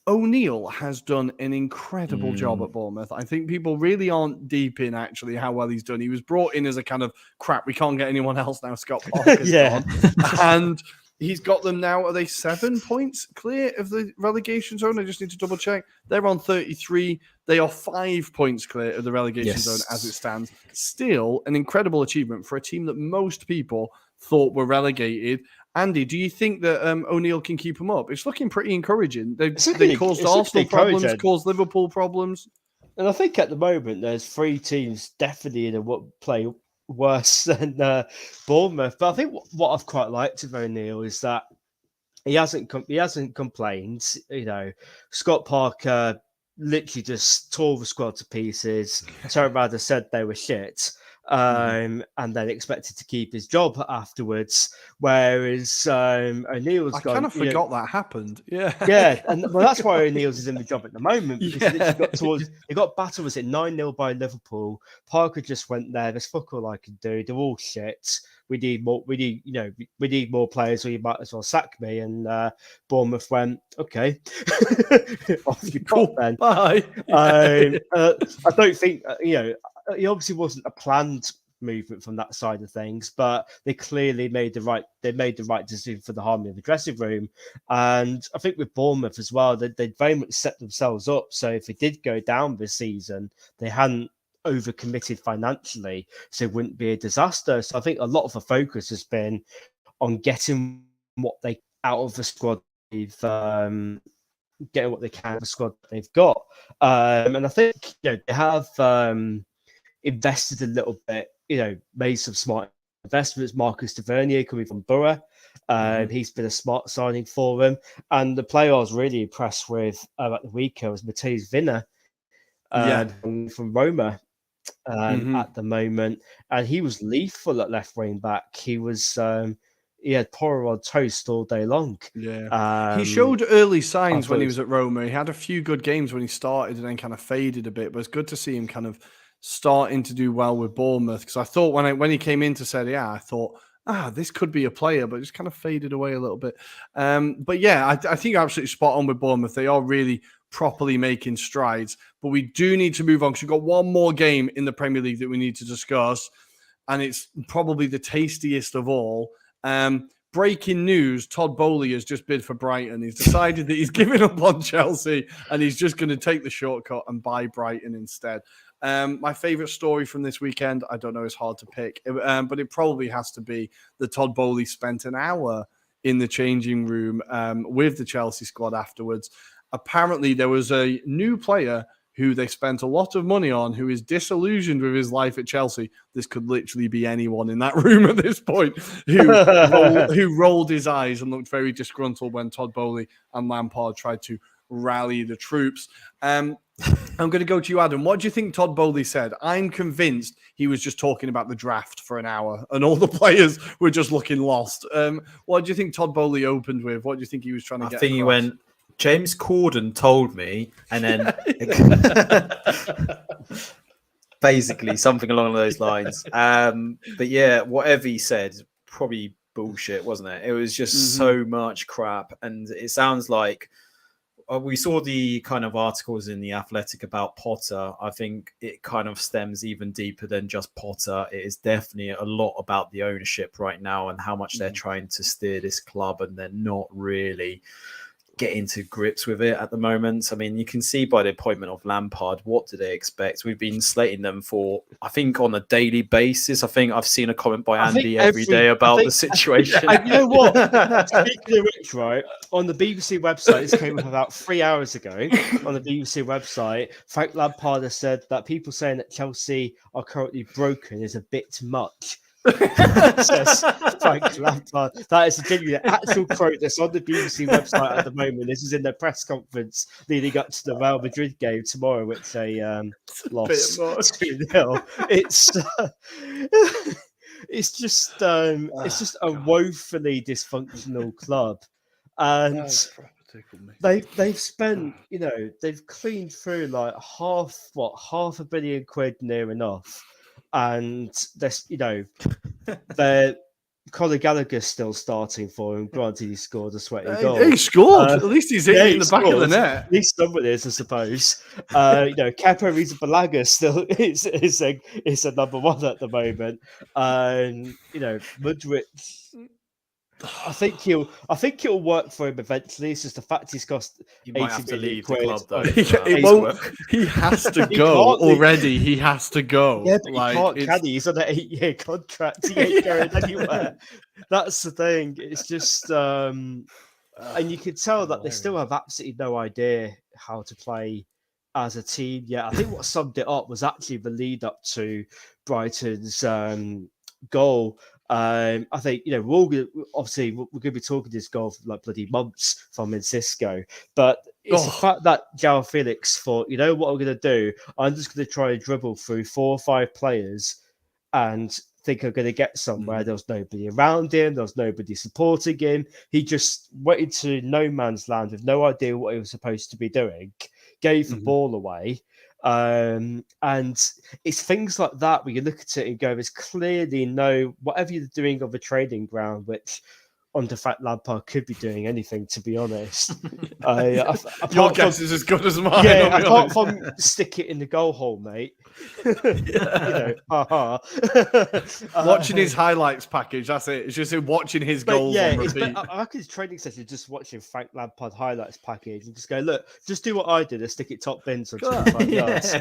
O'Neill has done an incredible job at Bournemouth. I think people really aren't deep in actually how well he's done. He was brought in as a kind of crap. We can't get anyone else now. Scott Parker's gone. And he's got them now. Are they 7 points clear of the relegation zone? I just need to double check. They're on 33. They are 5 points clear of the relegation zone as it stands. Still an incredible achievement for a team that most people thought were relegated. Andy, do you think that O'Neill can keep them up? It's looking pretty encouraging. They caused Arsenal problems, caused Liverpool problems. And I think at the moment there's 3 teams definitely in what play worse than Bournemouth. But I think what I've quite liked of O'Neill is that he hasn't complained. You know, Scott Parker literally just tore the squad to pieces. Terry Radder said they were shit. And then expected to keep his job afterwards. Whereas O'Neill's I kind of forgot that happened. Yeah. And that's why O'Neill's is in the job at the moment. Because he got battered, was it 9-0 by Liverpool? Parker just went there. There's fuck all I can do. They're all shit. We need more players, or you might as well sack me. And Bournemouth went, okay, off you pop then. Bye. I don't think it obviously wasn't a planned movement from that side of things, but they clearly made the right decision for the harmony of the dressing room. And I think with Bournemouth as well, they very much set themselves up. So if they did go down this season, they hadn't overcommitted financially, so it wouldn't be a disaster. So I think a lot of the focus has been on getting what they out of the squad. Getting what they can out of the squad they've got. And I think they have invested a little bit, made some smart investments. Marcus Tavernier coming from Borough. He's been a smart signing for them. And the player I was really impressed with at the weekend was Matheus Vinha from Roma at the moment. And he was lethal at left wing back. He was... he had Porro on toast all day long. Yeah. He showed early signs when he was at Roma. He had a few good games when he started and then kind of faded a bit. But it's good to see him kind of starting to do well with Bournemouth. Because I thought when he came into Serie A, I thought, this could be a player, but just kind of faded away a little bit. But yeah, I think you're absolutely spot on with Bournemouth. They are really properly making strides. But we do need to move on because we've got one more game in the Premier League that we need to discuss. And it's probably the tastiest of all. Breaking news, Todd Boehly has just bid for Brighton. He's decided that he's giving up on Chelsea and he's just going to take the shortcut and buy Brighton instead. My favorite story from this weekend, I don't know, it's hard to pick, but it probably has to be that Todd Boehly spent an hour in the changing room with the Chelsea squad afterwards. Apparently, there was a new player who they spent a lot of money on, who is disillusioned with his life at Chelsea. This could literally be anyone in that room at this point, who rolled his eyes and looked very disgruntled when Todd Boehly and Lampard tried to rally the troops. I'm going to go to you, Adam. What do you think Todd Boehly said? I'm convinced he was just talking about the draft for an hour and all the players were just looking lost. What do you think Todd Boehly opened with? What do you think he was trying to get across? He went, James Corden told me, and then basically something along those lines. But yeah, whatever he said, probably bullshit, wasn't it? It was just so much crap. And it sounds like we saw the kind of articles in The Athletic about Potter. I think it kind of stems even deeper than just Potter. It is definitely a lot about the ownership right now and how much they're trying to steer this club, and they're not really getting to grips with it at the moment. I mean, you can see by the appointment of Lampard, what do they expect? We've been slating them for, I think, on a daily basis. I think I've seen a comment by Andy every day about the situation. You know what? Speaking of which, right, on the BBC website, this came up about 3 hours ago. On the BBC website, Frank Lampard has said that people saying that Chelsea are currently broken is a bit much. Says Frank Lampard. That is a genuine actual quote that's on the BBC website at the moment. This is in their press conference leading up to the Real Madrid game tomorrow, which they lost 2-0. It's just a woefully dysfunctional club, and they've spent, they've cleaned through like half £500 million near enough. And this, they're Conor Gallagher's still starting for him. Granted, he scored a sweaty goal. He scored. At least he's hitting in the back of the net. At least somebody is, I suppose. Kepa Arrizabalaga still is a number one at the moment. Mudryk. I think he'll work for him eventually. It's just the fact he's cost. You might have to leave the club though. He has to go already. He has to go. Yeah, but he can't, can he? He's on an 8-year contract. He ain't going anywhere. That's the thing. It's just, and you can tell that they still have absolutely no idea how to play as a team. Yeah, I think what summed it up was actually the lead up to Brighton's goal. I think we're all we're going to be talking this goal for like bloody months from Cisco, but it's the fact that João Felix thought, what I'm going to do, I'm just going to try and dribble through 4 or 5 players and think I'm going to get somewhere. There was nobody around him, there was nobody supporting him. He just went into no man's land with no idea what he was supposed to be doing, gave the ball away. And it's things like that where you look at it and go, there's clearly no, whatever you're doing on the training ground, which under Frank Lampard could be doing anything, to be honest. Your guess is as good as mine. Yeah, apart from stick it in the goal hole, mate. Watching his highlights package, that's it. It's just watching his goals on repeat. I reckon his training session is just watching Frank Lampard highlights package and just go, look, just do what I did and stick it top bins on 25 yards.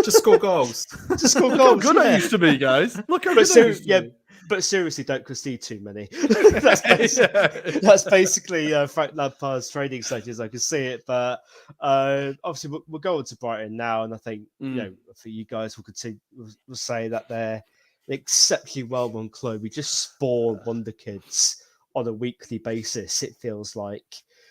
Just score goals. Just score goals. Look how good I used to be, guys. Look how good I used to be. But seriously, don't concede too many. That's basically Frank Lampard's training sessions. I can see it, but obviously we'll go on to Brighton now, and I think for you guys, we'll say that they're an exceptionally well-run club. We just spawn wonder kids on a weekly basis. It feels like.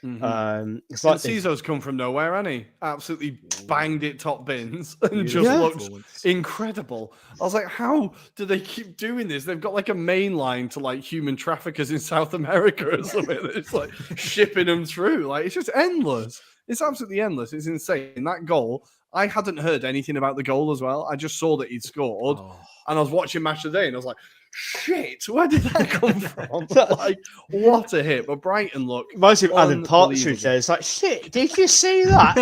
It's like Cizo's come from nowhere, hasn't he? Absolutely banged it top bins and just looks incredible. I was like, how do they keep doing this? They've got like a main line to like human traffickers in South America or something. It's like shipping them through. Like, it's just endless. It's absolutely endless. It's insane. That goal, I hadn't heard anything about the goal as well. I just saw that he'd scored and I was watching Match of the Day and I was like, shit, where did that come from? Like, what a hit. But Brighton look. Reminds me of Alan Partridge there. It's like, shit, did you see that?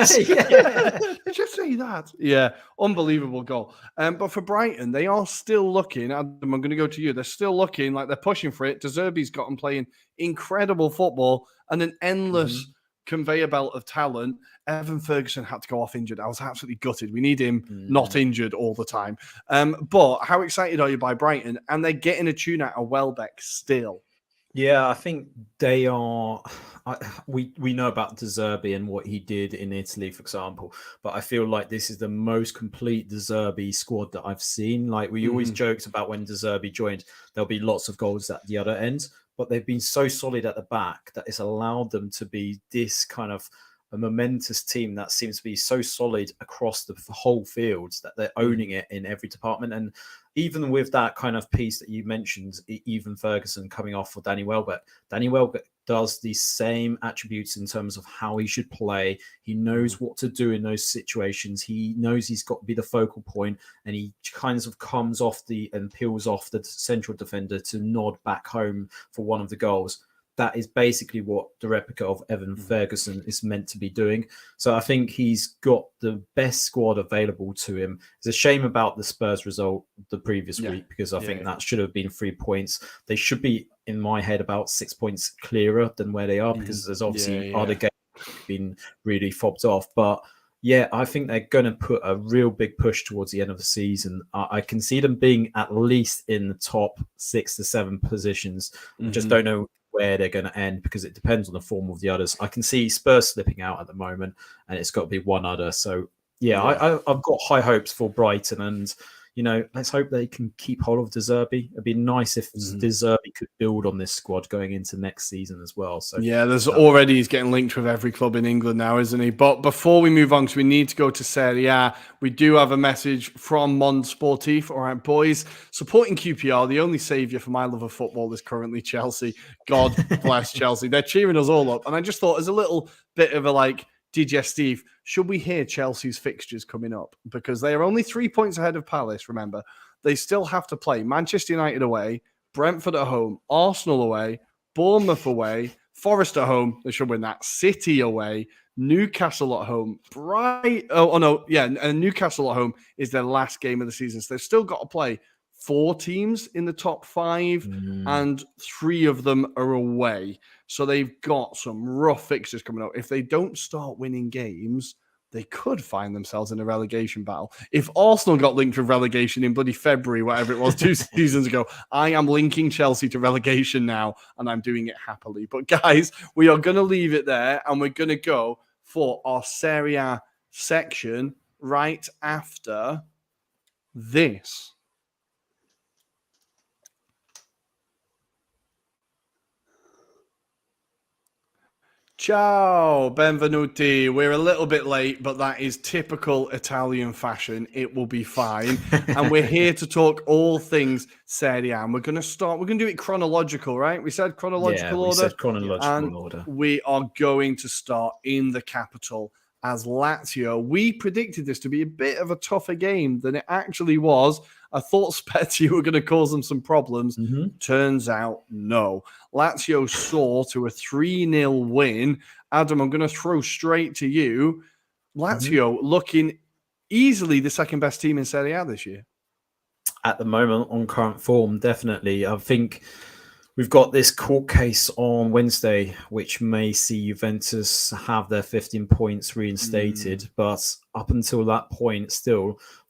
Did you see that? Yeah, unbelievable goal. But for Brighton, they are still looking, Adam, I'm going to go to you. They're still looking like they're pushing for it. De Zerbi's got them playing incredible football and an endless conveyor belt of talent. Evan Ferguson had to go off injured. I was absolutely gutted. We need him not injured all the time. But how excited are you by Brighton? And they're getting a tune out of Welbeck still. Yeah, I think they are. We know about De Zerbi and what he did in Italy, for example. But I feel like this is the most complete De Zerbi squad that I've seen. Like, we always joked about when De Zerbi joined, there'll be lots of goals at the other end. But they've been so solid at the back that it's allowed them to be this kind of a momentous team that seems to be so solid across the whole field that they're owning it in every department. And even with that kind of piece that you mentioned, even Ferguson coming off for Danny Welbeck does the same attributes in terms of how he should play. He knows what to do in those situations. He knows he's got to be the focal point, and he kind of comes off and peels off the central defender to nod back home for one of the goals. That is basically what the replica of Evan Ferguson is meant to be doing. So I think he's got the best squad available to him. It's a shame about the Spurs result the previous week, because I think that should have been 3 points. They should be, in my head, about 6 points clearer than where they are, because there's obviously other games been really fobbed off. But yeah, I think they're going to put a real big push towards the end of the season. I can see them being at least in the top 6 to 7 positions. I just don't know where they're going to end because it depends on the form of the others. I can see Spurs slipping out at the moment, and it's got to be one other. So yeah. I've got high hopes for Brighton, and let's hope they can keep hold of De Zerbi. It'd be nice if De Zerbi could build on this squad going into next season as well. So yeah, he's getting linked with every club in England now, isn't he? But before we move on, because we need to go to Serie A, we do have a message from Mond Sportif. All right, boys, supporting QPR, the only saviour for my love of football is currently Chelsea. God bless Chelsea. They're cheering us all up. And I just thought as a little bit of a digestive, should we hear Chelsea's fixtures coming up? Because they are only 3 points ahead of Palace, remember. They still have to play Manchester United away, Brentford at home, Arsenal away, Bournemouth away, Forest at home, they should win that, City away, Newcastle at home, and Newcastle at home is their last game of the season. So they've still got to play 4 teams in the top 5, and 3 of them are away. So they've got some rough fixtures coming up. If they don't start winning games, they could find themselves in a relegation battle. If Arsenal got linked with relegation in bloody February, whatever it was, 2 seasons ago, I am linking Chelsea to relegation now, and I'm doing it happily. But guys, we are going to leave it there, and we're going to go for our Serie A section right after this. Ciao, benvenuti. We're a little bit late, but that is typical Italian fashion. It will be fine. And we're here to talk all things Serie A. And we're going to do it chronological, right? We said chronological order. Said chronological order. We are going to start in the capital as Lazio. We predicted this to be a bit of a tougher game than it actually was. I thought Spezia were going to cause them some problems. Turns out, no. Lazio soar to a 3-0 win. Adam, I'm going to throw straight to you. Lazio looking easily the second best team in Serie A this year. At the moment, on current form, definitely. I think we've got this court case on Wednesday, which may see Juventus have their 15 points reinstated. But up until that point,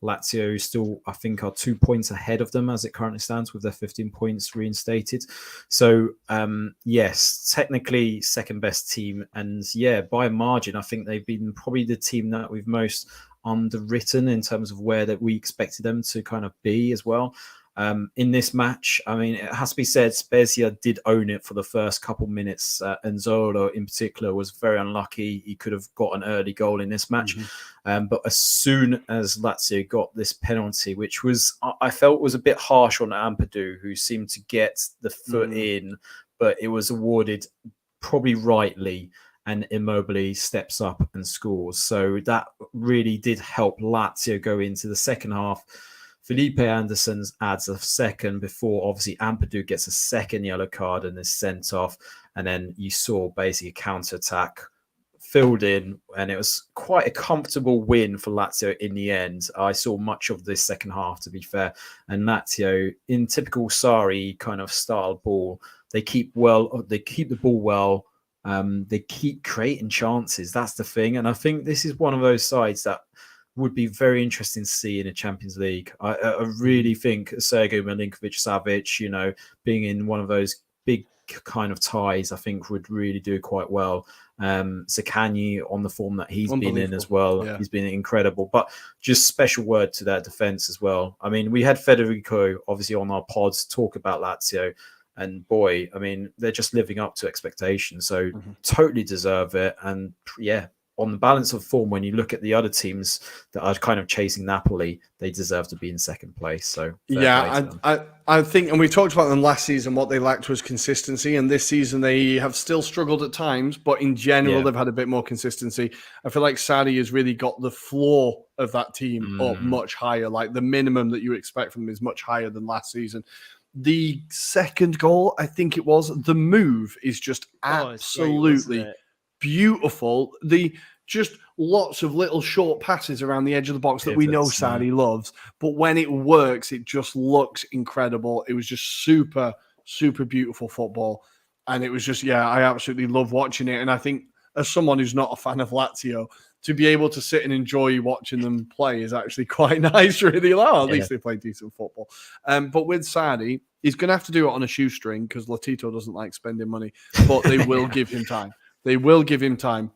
Lazio I think, are 2 points ahead of them as it currently stands with their 15 points reinstated. So, yes, technically second best team. And yeah, by a margin, I think they've been probably the team that we've most underwritten in terms of where that we expected them to kind of be as well. In this match, I mean, it has to be said, Spezia did own it for the first couple minutes. And Zolo, in particular, was very unlucky. He could have got an early goal in this match. But as soon as Lazio got this penalty, which was, I felt was a bit harsh on Ampadu, who seemed to get the foot in, but it was awarded probably rightly, and Immobile steps up and scores. So that really did help Lazio go into the second half. Felipe Anderson adds a second before obviously Ampadu gets a second yellow card and is sent off. And then you saw basically a counter-attack filled in, and it was quite a comfortable win for Lazio in the end. I saw much of this second half, to be fair. And Lazio, in typical Sarri kind of style ball, they keep the ball well. They keep creating chances. That's the thing. And I think this is one of those sides that would be very interesting to see in a Champions League. I really think Sergio Milinkovic-Savic, being in one of those big kind of ties, I think would really do quite well. Zaccagni on the form that he's been in as well. Yeah. He's been incredible. But just special word to their defense as well. I mean, we had Federico obviously on our pods talk about Lazio. And boy, I mean, they're just living up to expectations. So totally deserve it. And yeah, on the balance of form, when you look at the other teams that are kind of chasing Napoli, they deserve to be in second place. So yeah, I think, and we talked about them last season, what they lacked was consistency. And this season they have still struggled at times, but in general, they've had a bit more consistency. I feel like Sarri has really got the floor of that team up much higher. Like the minimum that you expect from them is much higher than last season. The second goal, I think it was, the move is just absolutely beautiful. Just lots of little short passes around the edge of the box that we know Sarri loves. But when it works, it just looks incredible. It was just super, super beautiful football. And it was just, I absolutely love watching it. And I think as someone who's not a fan of Lazio, to be able to sit and enjoy watching them play is actually quite nice, really. Well, at least they play decent football. But with Sarri, he's going to have to do it on a shoestring because Latito doesn't like spending money, but they will give him time. They will give him time.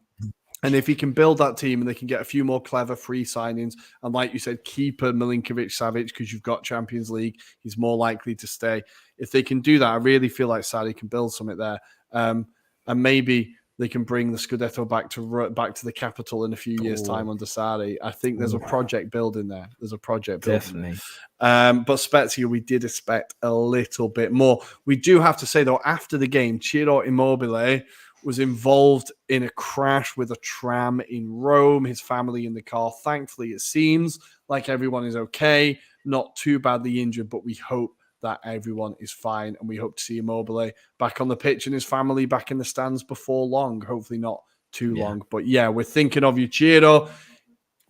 And if he can build that team and they can get a few more clever free signings, and like you said, keep a Milinkovic-Savic because you've got Champions League, he's more likely to stay. If they can do that, I really feel like Sarri can build something there. And maybe they can bring the Scudetto back to the capital in a few years' time under Sarri. I think there's a project building there. There's a project building. Definitely. But Spezia, we did expect a little bit more. We do have to say, though, after the game, Ciro Immobile was involved in a crash with a tram in Rome, his family in the car. Thankfully, it seems like everyone is okay, not too badly injured, but we hope that everyone is fine, and we hope to see Immobile back on the pitch and his family back in the stands before long. Hopefully not too long. But yeah, we're thinking of you, Ciro.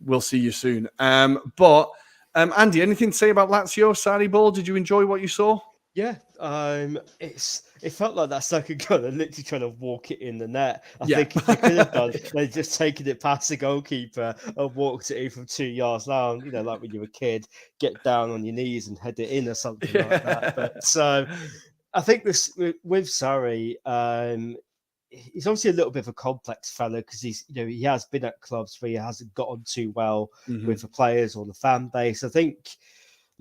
We'll see you soon. But Andy, anything to say about Lazio, Sarri ball? Did you enjoy what you saw? Yeah, it felt like that second goal. They're literally trying to walk it in the net. I think if they could have done, they'd just taken it past the goalkeeper and walked it in from 2 yards down. You know, like when you were a kid, get down on your knees and head it in or something like that. But so, I think this with Sarri, he's obviously a little bit of a complex fellow because he has been at clubs where he hasn't got on too well with the players or the fan base. I think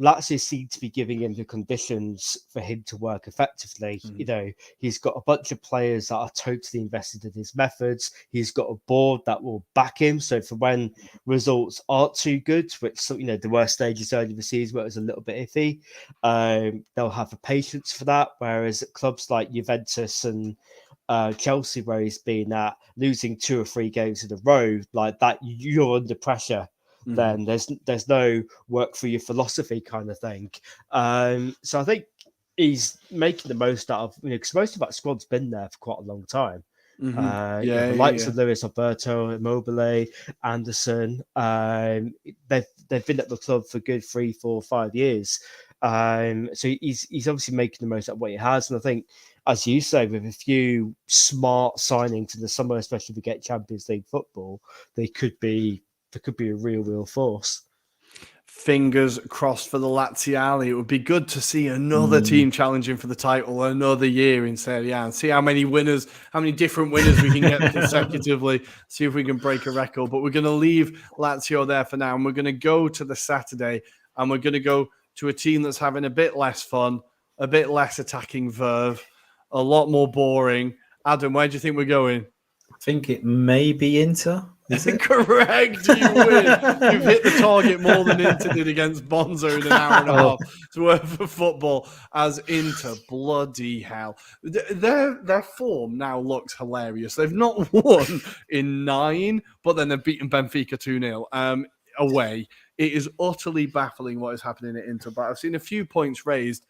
Lazio seem to be giving him the conditions for him to work effectively. You know, he's got a bunch of players that are totally invested in his methods. He's got a board that will back him. So for when results aren't too good, which, you know, the worst stages early in the season where it was a little bit iffy, they'll have the patience for that. Whereas at clubs like Juventus and Chelsea, where he's been at, losing 2 or 3 games in a row like that, you're under pressure. Then there's no work for your philosophy kind of thing. So I think he's making the most out of, because most of that squad's been there for quite a long time. The likes of Luis Alberto, Immobile, Anderson, they've been at the club for good 3, 4, 5 years. So he's obviously making the most out of what he has. And I think, as you say, with a few smart signings in the summer, especially if we get Champions League football, there could be a real force. Fingers crossed for the Laziali. It would be good to see another team challenging for the title another year in Serie A and see how many different winners we can get consecutively, see if we can break a record. But we're going to leave Lazio there for now, and we're going to go to the Saturday, and we're going to go to a team that's having a bit less fun, a bit less attacking verve, a lot more boring. Adam, where do you think we're going? I think it may be Inter. Is it? Correct, you win. You've hit the target more than Inter did against Bonzo in an hour and a half worth of football as Inter. Bloody hell. Their form now looks hilarious. They've not won in 9, but then they've beaten Benfica 2-0 away. It is utterly baffling what is happening at Inter, but I've seen a few points raised.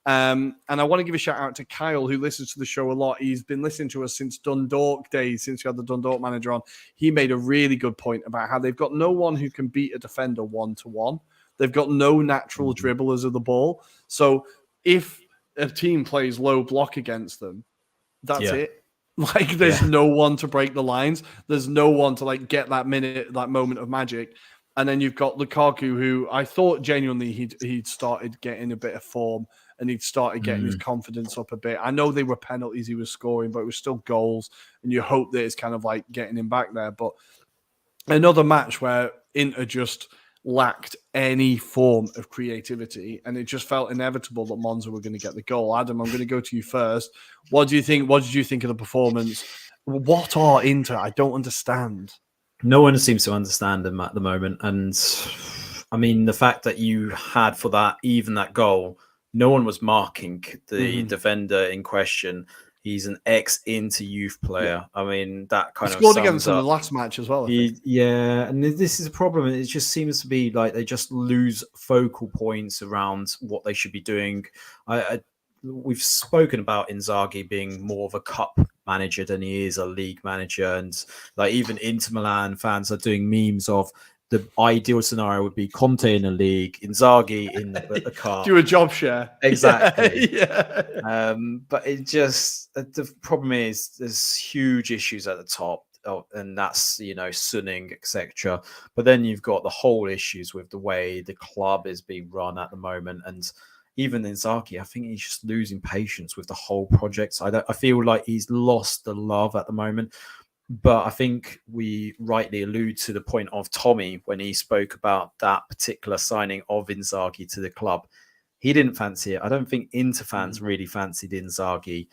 And I want to give a shout out to Kyle, who listens to the show a lot. He's been listening to us since Dundalk days, since we had the Dundalk manager on. He made a really good point about how they've got no one who can beat a defender 1-to-1. They've got no natural dribblers of the ball. So if a team plays low block against them, that's it. Like, there's no one to break the lines. There's no one to get that moment of magic. And then you've got Lukaku, who I thought genuinely he'd started getting a bit of form and he'd started getting his confidence up a bit. I know they were penalties he was scoring, but it was still goals. And you hope that it's kind of like getting him back there. But another match where Inter just lacked any form of creativity. And it just felt inevitable that Monza were going to get the goal. Adam, I'm going to go to you first. What do you think? What did you think of the performance? What are Inter? I don't understand. No one seems to understand them at the moment. And I mean, the fact that you had for that goal, no one was marking the defender in question. He's an ex-Inter youth player. I mean, that kind of scored against them in the last match as well. And this is a problem. It just seems to be like they just lose focal points around what they should be doing. We've spoken about Inzaghi being more of a cup manager than he is a league manager, and like even Inter Milan fans are doing memes of the ideal scenario would be Conte in a league, Inzaghi in the cup. Do a job share. Exactly. But it just, the problem is there's huge issues at the top. and that's Sunning, etc. But then you've got the whole issues with the way the club is being run at the moment, and even Inzaghi, I think he's just losing patience with the whole project. I feel like he's lost the love at the moment. But I think we rightly allude to the point of Tommy when he spoke about that particular signing of Inzaghi to the club. He didn't fancy it. I don't think Inter fans really fancied Inzaghi.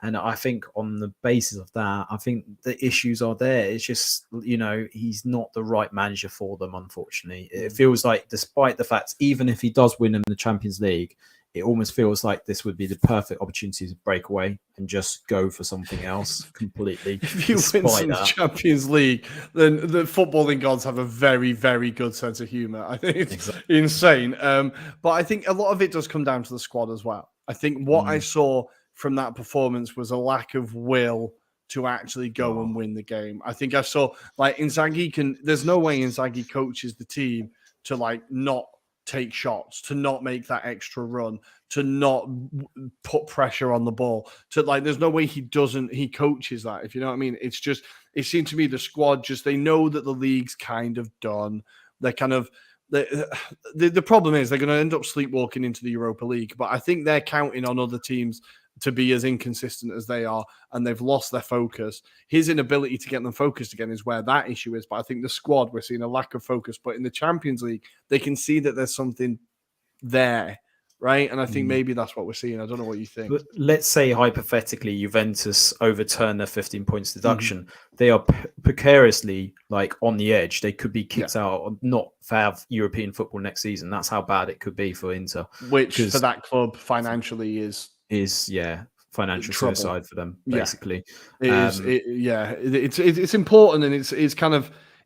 And I think on the basis of that, I think the issues are there. It's just, he's not the right manager for them, unfortunately. It feels like, despite the fact, even if he does win in the Champions League, it almost feels like this would be the perfect opportunity to break away and just go for something else completely. If you win some Champions League, then the footballing gods have a very, very good sense of humour. I think it's insane. But I think a lot of it does come down to the squad as well. I think what I saw from that performance was a lack of will to actually go and win the game. I think I saw, like, Inzaghi there's no way Inzaghi coaches the team to, like, not take shots, to not make that extra run, to not put pressure on the ball, to, like, there's no way he coaches that, if you know what I mean. It's just, it seemed to me the squad they know that the league's kind of done. They're kind of, the problem is they're going to end up sleepwalking into the Europa League, but I think they're counting on other teams to be as inconsistent as they are, and they've lost their focus. His inability to get them focused again is where that issue is. But I think the squad, we're seeing a lack of focus. But in the Champions League, they can see that there's something there, right? And I think maybe that's what we're seeing. I don't know what you think. But let's say, hypothetically, Juventus overturn their 15 points deduction. They are precariously, like, on the edge. They could be kicked out or not have European football next season. That's how bad it could be for Inter. Which, for that club, financially is financial suicide for them, basically. It's important, and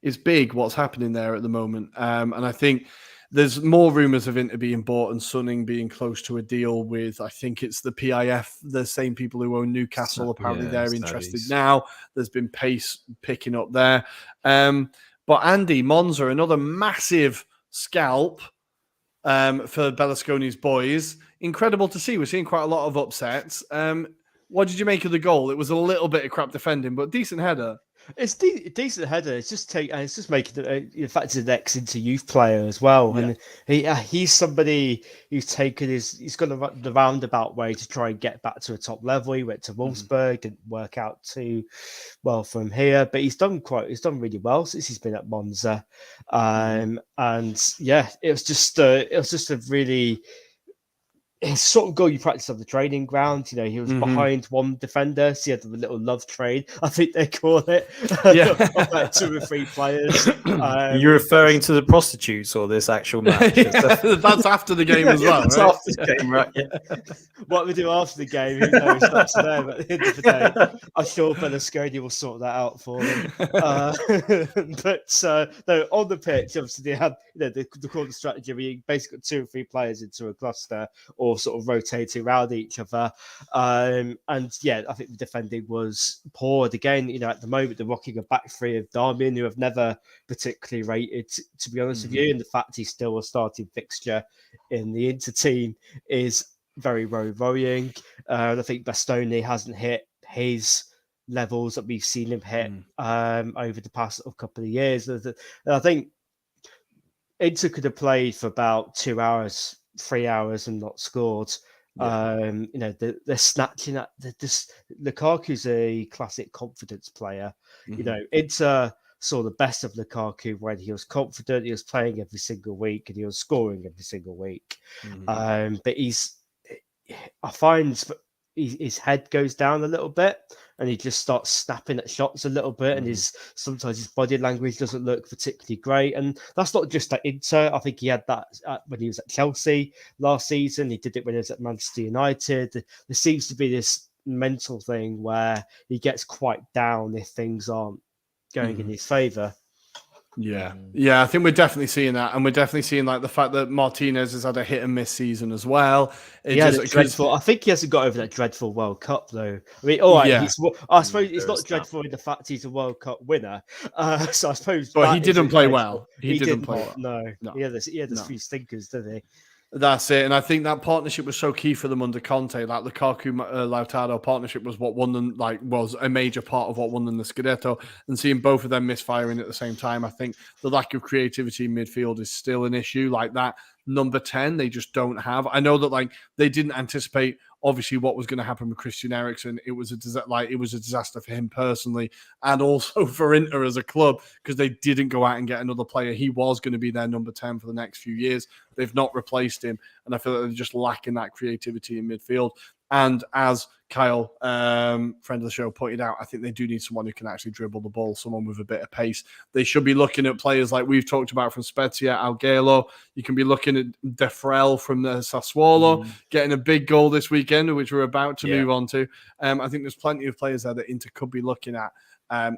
it's big what's happening there at the moment. And I think there's more rumours of Inter being bought and Sunning being close to a deal with, I think it's the PIF, the same people who own Newcastle. Apparently they're interested now. There's been pace picking up there. But Andy, Monza, another massive scalp for Berlusconi's boys. Incredible to see. We're seeing quite a lot of upsets. What did you make of the goal? It was a little bit of crap defending, but decent header. It's decent header. It's just making the fact the next into youth player as well, and he's somebody who's taken he's gone the roundabout way to try and get back to a top level. He went to Wolfsburg, didn't work out too well from here, but he's done really well since he's been at Monza, and it was just a really. It's sort of goal you practice on the training ground. He was behind one defender, so he had a little love trade, I think they call it. Of like 2 or 3 players. You're referring to the prostitutes or this actual match? That's after the game as well. That's right? after the game, right? Yeah. What we do after the game, who knows? That's there. But at the end of the day, I'm sure Berlusconi will sort that out for them. No, on the pitch, obviously they had the corner strategy where you basically got 2 or 3 players into a cluster, or sort of rotating around each other. I think the defending was poor. Again, at the moment, they're rocking a back three of Darmian, who have never particularly rated, to be honest with you. And the fact he's still a starting fixture in the Inter team is very, very worrying. And I think Bastoni hasn't hit his levels that we've seen him hit over the past couple of years. And I think Inter could have played for about 2 hours, 3 hours and not scored. They're snatching at Lukaku's a classic confidence player. Inter saw the best of Lukaku when he was confident, he was playing every single week and he was scoring every single week. But I find his head goes down a little bit and he just starts snapping at shots a little bit, and sometimes his body language doesn't look particularly great. And that's not just at Inter. I think he had that when he was at Chelsea last season. He did it when he was at Manchester United. There seems to be this mental thing where he gets quite down if things aren't going in his favour. I think we're definitely seeing that, and we're definitely seeing like the fact that Martinez has had a hit and miss season as well. I think he hasn't got over that dreadful World Cup though. I mean, I suppose it's not dreadful in the fact he's a World Cup winner. So I suppose, but he didn't play well. He didn't play well. No. He had a few stinkers, didn't he? That's it, and I think that partnership was so key for them under Conte. Like Lukaku Lautaro partnership was what won them, was a major part of what won them the Scudetto. And seeing both of them misfiring at the same time, I think the lack of creativity in midfield is still an issue. Like that number 10, they just don't have. I know that they didn't anticipate obviously what was going to happen with Christian Eriksen. It was a disaster for him personally, and also for Inter as a club, because they didn't go out and get another player. He was going to be their number 10 for the next few years. They've not replaced him, and I feel like they're just lacking that creativity in midfield. And as Kyle, friend of the show, pointed out, I think they do need someone who can actually dribble the ball, someone with a bit of pace. They should be looking at players like we've talked about from Spezia, Alguelo. You can be looking at De Frel from the Sassuolo, getting a big goal this weekend, which we're about to move on to. I think there's plenty of players there that Inter could be looking at.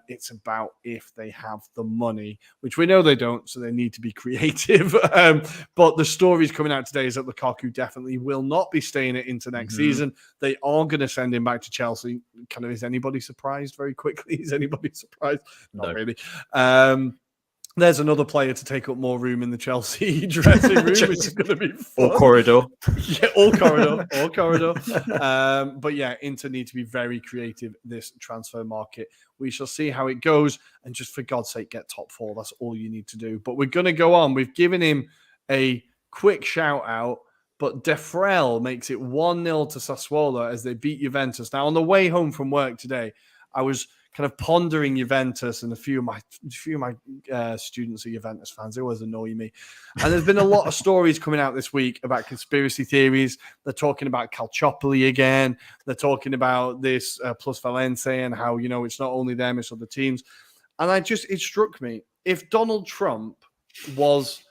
It's about if they have the money, which we know they don't, so they need to be creative. But the stories coming out today is that Lukaku definitely will not be staying at Inter next season. They are going to send him back to Chelsea. Kind of, is anybody surprised very quickly? Is anybody surprised? Not really. There's another player to take up more room in the Chelsea dressing room, which is going to be fun. Or corridor. Yeah, all corridor. But yeah, Inter need to be very creative this transfer market. We shall see how it goes. And just for God's sake, get top 4. That's all you need to do. But we're going to go on. We've given him a quick shout out, but De Frel makes it 1-0 to Sassuolo as they beat Juventus. Now, on the way home from work today, I was kind of pondering Juventus, and a few of my students are Juventus fans. They always annoy me. And there's been a lot of stories coming out this week about conspiracy theories. They're talking about Calciopoli again. They're talking about this plus Valence and how, it's not only them, it's other teams. And it struck me, if Donald Trump was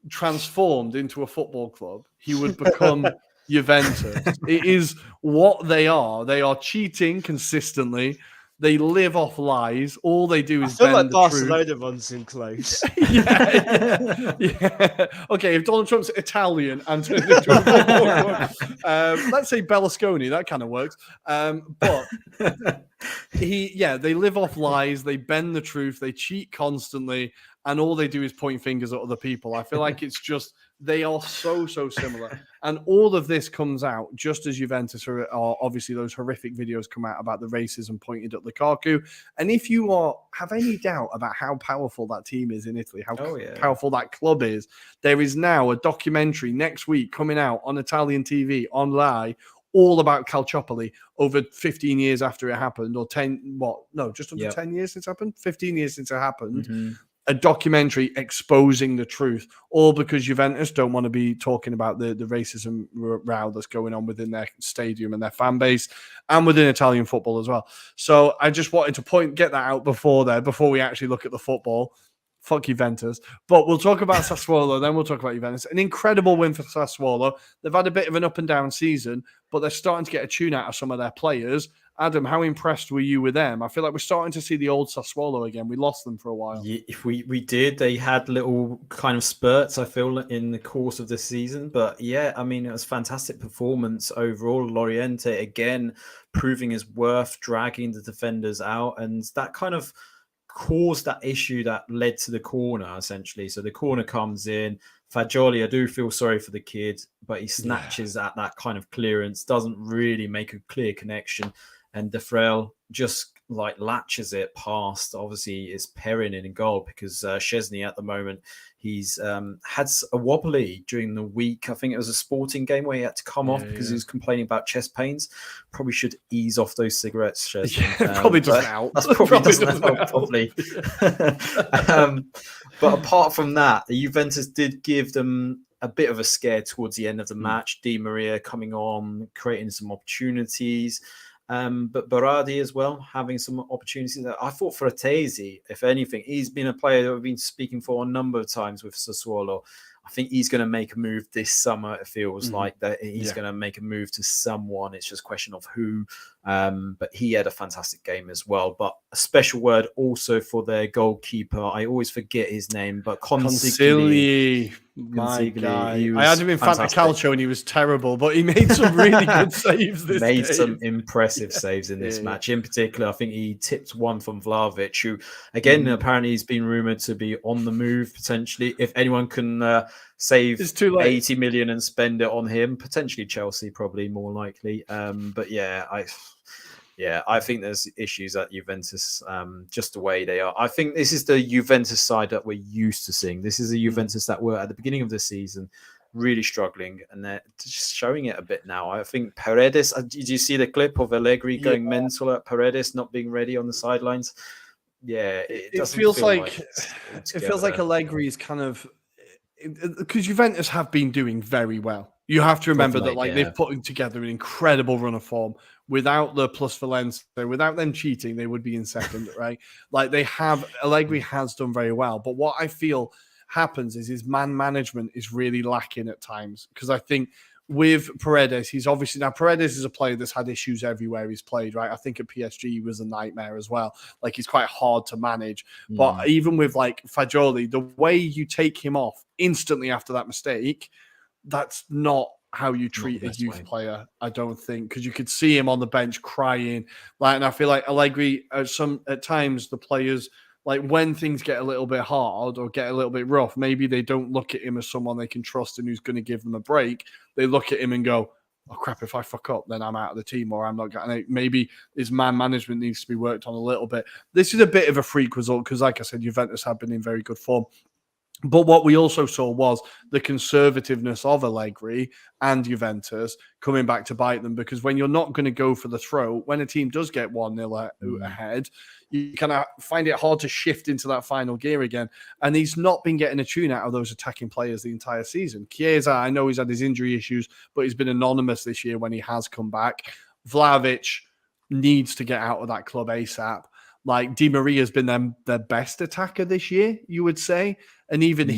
transformed into a football club, he would become Juventus. It is what they are. They are cheating consistently. They live off lies. All they do is bend the Barcelona truth. runs him close. Yeah. Okay, if Donald Trump's Italian and turns into a football club, let's say Berlusconi, that kind of works. But they live off lies. They bend the truth. They cheat constantly, and all they do is point fingers at other people. I feel like it's just they are so similar. And all of this comes out just as Juventus are obviously those horrific videos come out about the racism pointed at Lukaku. And if you have any doubt about how powerful that team is in Italy, how powerful that club is, there is now a documentary next week coming out on Italian TV, online, all about Calciopoli over 15 years after it happened, or 10 years since it happened? 15 years since it happened. A documentary exposing the truth, all because Juventus don't want to be talking about the racism row that's going on within their stadium and their fan base and within Italian football as well. So I just wanted to get that out before we actually look at the football. Fuck Juventus. But we'll talk about Sassuolo, then we'll talk about Juventus. An incredible win for Sassuolo. They've had a bit of an up and down season, but they're starting to get a tune out of some of their players. Adam, how impressed were you with them? I feel like we're starting to see the old Sassuolo again. We lost them for a while. Yeah, if we did. They had little kind of spurts, I feel, in the course of the season. But yeah, I mean, it was a fantastic performance overall. Loriente, again, proving his worth, dragging the defenders out. And that kind of caused that issue that led to the corner, essentially. So the corner comes in. Fagioli, I do feel sorry for the kid, but he snatches at that kind of clearance, doesn't really make a clear connection. And De Frel just latches it past. Obviously, it's Perrin in goal because Szczesny at the moment, he's had a wobbly during the week. I think it was a Sporting game where he had to come off because he was complaining about chest pains. Probably should ease off those cigarettes, Szczesny. Probably doesn't help. That's probably doesn't help. Probably. But apart from that, the Juventus did give them a bit of a scare towards the end of the match. Di Maria coming on, creating some opportunities. But Berardi as well, having some opportunities. I thought Fratesi, if anything, he's been a player that we've been speaking for a number of times with Sassuolo. I think he's going to make a move this summer. It feels like that he's going to make a move to someone. It's just a question of who. But he had a fantastic game as well. But a special word also for their goalkeeper. I always forget his name, but Consigli. My Consigli, guy. he I had was him in fantastic. Fantacalcio and he was terrible, but he made some really good saves this Made game. some impressive saves in this Yeah. match. In particular, I think he tipped one from Vlahovic, who, again, apparently he's been rumoured to be on the move, potentially. If anyone can save It's too late. 80 million and spend it on him, potentially Chelsea, probably more likely. But yeah, I think there's issues at Juventus, just the way they are. I think this is the Juventus side that we're used to seeing. This is the Juventus that were at the beginning of the season really struggling, and they're just showing it a bit now. I think Paredes, did you see the clip of Allegri going mental at Paredes not being ready on the sidelines? Yeah, it feels like it feels like Allegri is kind of, because Juventus have been doing very well. You have to remember that they've put together an incredible run of form. Without the plus Valencia, without them cheating, they would be in second, right? Like Allegri has done very well. But what I feel happens is his man management is really lacking at times. Because I think with Paredes, Paredes is a player that's had issues everywhere he's played, right? I think at PSG he was a nightmare as well. Like, he's quite hard to manage. But even with like Fagioli, the way you take him off instantly after that mistake, that's not how you treat a youth player, I don't think, because you could see him on the bench crying. And I feel like Allegri, at times, the players, like when things get a little bit hard or get a little bit rough, maybe they don't look at him as someone they can trust and who's going to give them a break. They look at him and go, oh crap, if I fuck up, then I'm out of the team, or I'm not getting. Maybe his man management needs to be worked on a little bit. This is a bit of a freak result because, like I said, Juventus have been in very good form. But what we also saw was the conservativeness of Allegri and Juventus coming back to bite them, because when you're not going to go for the throat, when a team does get 1-0 ahead, you kind of find it hard to shift into that final gear again. And he's not been getting a tune out of those attacking players the entire season. Chiesa, I know he's had his injury issues, but he's been anonymous this year when he has come back. Vlahovic needs to get out of that club ASAP. Like, Di Maria has been their best attacker this year, you would say. And even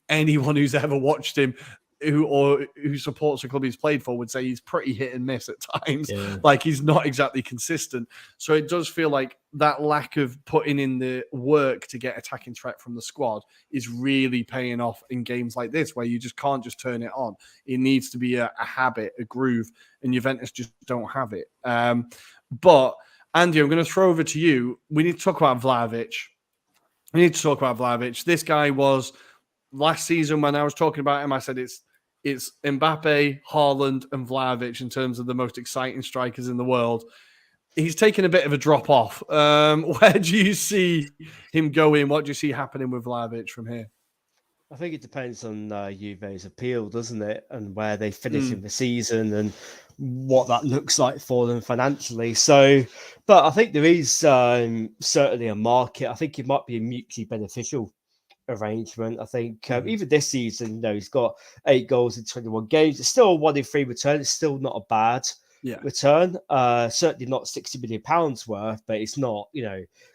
anyone who's ever watched him who supports the club he's played for would say he's pretty hit and miss at times. Yeah. Like, he's not exactly consistent. So it does feel like that lack of putting in the work to get attacking threat from the squad is really paying off in games like this, where you just can't just turn it on. It needs to be a habit, a groove, and Juventus just don't have it. But Andy, I'm going to throw over to you. We need to talk about Vlahovic. This guy was, last season when I was talking about him, I said it's Mbappe, Haaland, and Vlahovic in terms of the most exciting strikers in the world. He's taken a bit of a drop off. Where do you see him going? What do you see happening with Vlahovic from here? I think it depends on Juve's appeal, doesn't it? And where they finish in the season and what that looks like for them financially. So, but I think there is certainly a market. I think it might be a mutually beneficial arrangement. I think even this season, he's got 8 goals in 21 games. It's still a 1 in 3 return. It's still not a bad return. Certainly not £60 million worth, but it's not,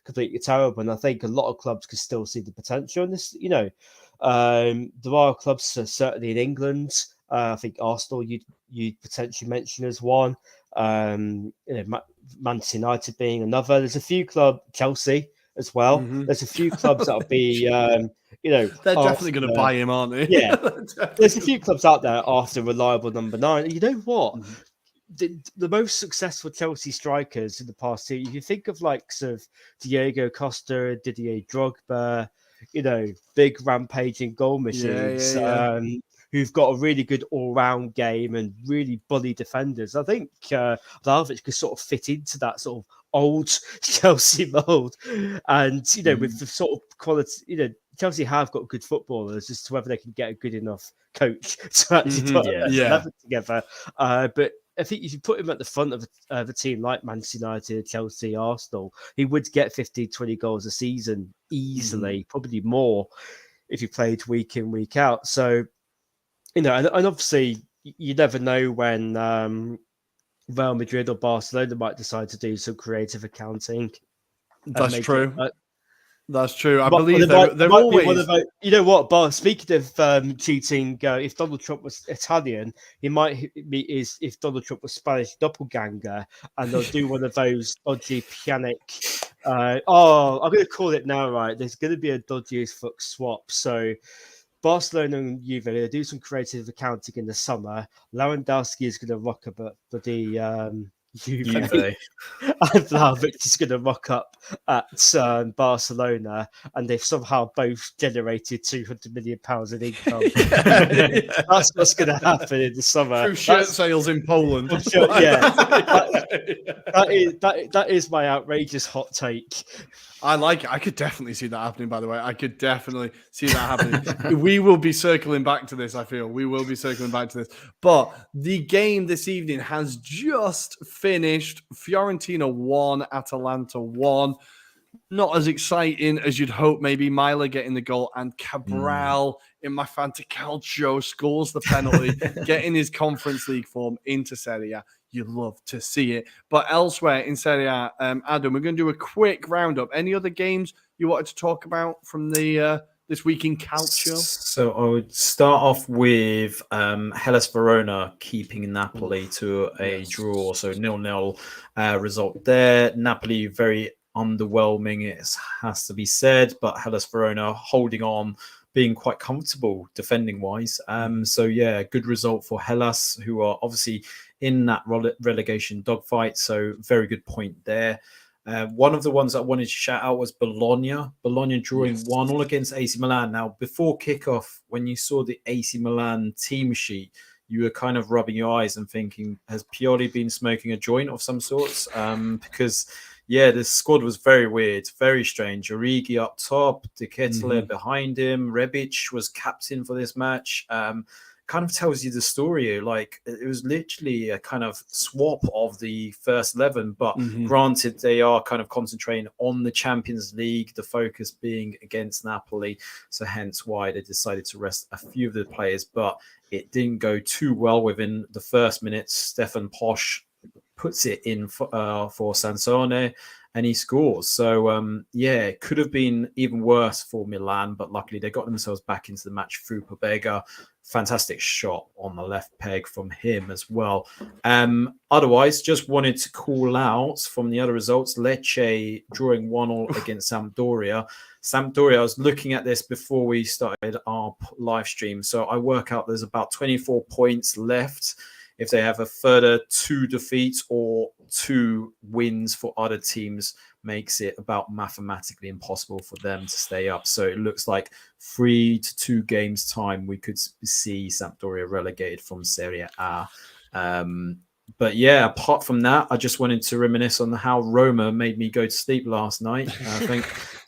completely terrible. And I think a lot of clubs can still see the potential in this, there are clubs certainly in England. I think Arsenal you'd potentially mention as one. Manchester United being another. There's a few clubs, Chelsea as well. There's a few clubs that'll be, they're definitely going to buy him, aren't they? Yeah, there's a few clubs out there after reliable number 9. And you know what? The most successful Chelsea strikers in the past year, if you think of likes of Diego Costa, Didier Drogba, big rampaging goal machines, who've got a really good all-round game and really bully defenders. I think Vlahovic could sort of fit into that sort of old Chelsea mold. And, with the sort of quality, Chelsea have got good footballers, just whether they can get a good enough coach to actually put it together. But I think if you put him at the front of a team like Manchester United, Chelsea, Arsenal, he would get 15, 20 goals a season easily, probably more if he played week in, week out. So, and obviously you never know when Real Madrid or Barcelona might decide to do some creative accounting. That's true. That's true. I But believe they're always. You know what, But speaking of cheating, if Donald Trump was Italian, he might be if Donald Trump was Spanish doppelganger, and they'll do one of those dodgy pianic. I'm going to call it now, right? There's going to be a dodgy as fuck swap. So Barcelona and Juve, they do some creative accounting in the summer. Lewandowski is going to rock up at the Juve. Juve. And Vlahovic is going to rock up at Barcelona, and they've somehow both generated £200 million in income. That's what's going to happen in the summer. Through shirt sales in Poland. That is my outrageous hot take. I like it. I could definitely see that happening, by the way. I could definitely see that happening. We will be circling back to this, I feel. We will be circling back to this. But the game this evening has just finished. Fiorentina 1, Atalanta 1. Not as exciting as you'd hope, maybe. Mila getting the goal, and Cabral in my Fantacalcio scores the penalty, getting his Conference League form into Serie A. You love to see it. But elsewhere in Serie A, Adam, we're going to do a quick roundup. Any other games you wanted to talk about from the this week in Calcio? So I would start off with Hellas Verona keeping Napoli to a draw. So 0-0 result there. Napoli very underwhelming, it has to be said, but Hellas Verona holding on, being quite comfortable defending wise. So yeah, good result for Hellas, who are obviously in that relegation dogfight. So very good point there. One of the ones I wanted to shout out was Bologna. Bologna drawing 1-1 against AC Milan. Now, before kickoff, when you saw the AC Milan team sheet, you were kind of rubbing your eyes and thinking, has Pioli been smoking a joint of some sorts? Because yeah, the squad was very weird, very strange. Origi up top, De Ketelaere behind him. Rebic was captain for this match. Kind of tells you the story. Like, it was literally a kind of swap of the first 11, but granted, they are kind of concentrating on the Champions League, the focus being against Napoli. So hence why they decided to rest a few of the players, but it didn't go too well within the first minutes. Stefan Posch puts it in for Sansone, and he scores. So, yeah, it could have been even worse for Milan, but luckily they got themselves back into the match through Pobega. Fantastic shot on the left peg from him as well. Otherwise, just wanted to call out from the other results, Lecce drawing 1-1 against Sampdoria. Sampdoria, I was looking at this before we started our live stream. So I work out there's about 24 points left. If they have a further 2 defeats or 2 wins for other teams, makes it about mathematically impossible for them to stay up. So it looks like 3 to 2 games time, we could see Sampdoria relegated from Serie A. But yeah, apart from that, I just wanted to reminisce on how Roma made me go to sleep last night.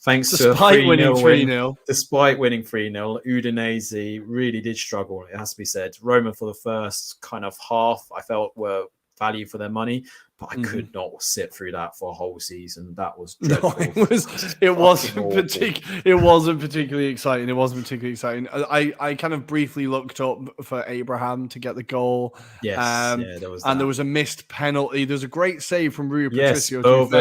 Thanks to a 3-0 despite winning 3-0, Udinese really did struggle. It has to be said. Roma for the first kind of half, I felt were value for their money, but I could not sit through that for a whole season. That was dreadful. No, it wasn't particularly exciting. It wasn't particularly exciting. I kind of briefly looked up for Abraham to get the goal. Yes, yeah, there was that. And there was a missed penalty. There's a great save from Rui Patricio. Bove,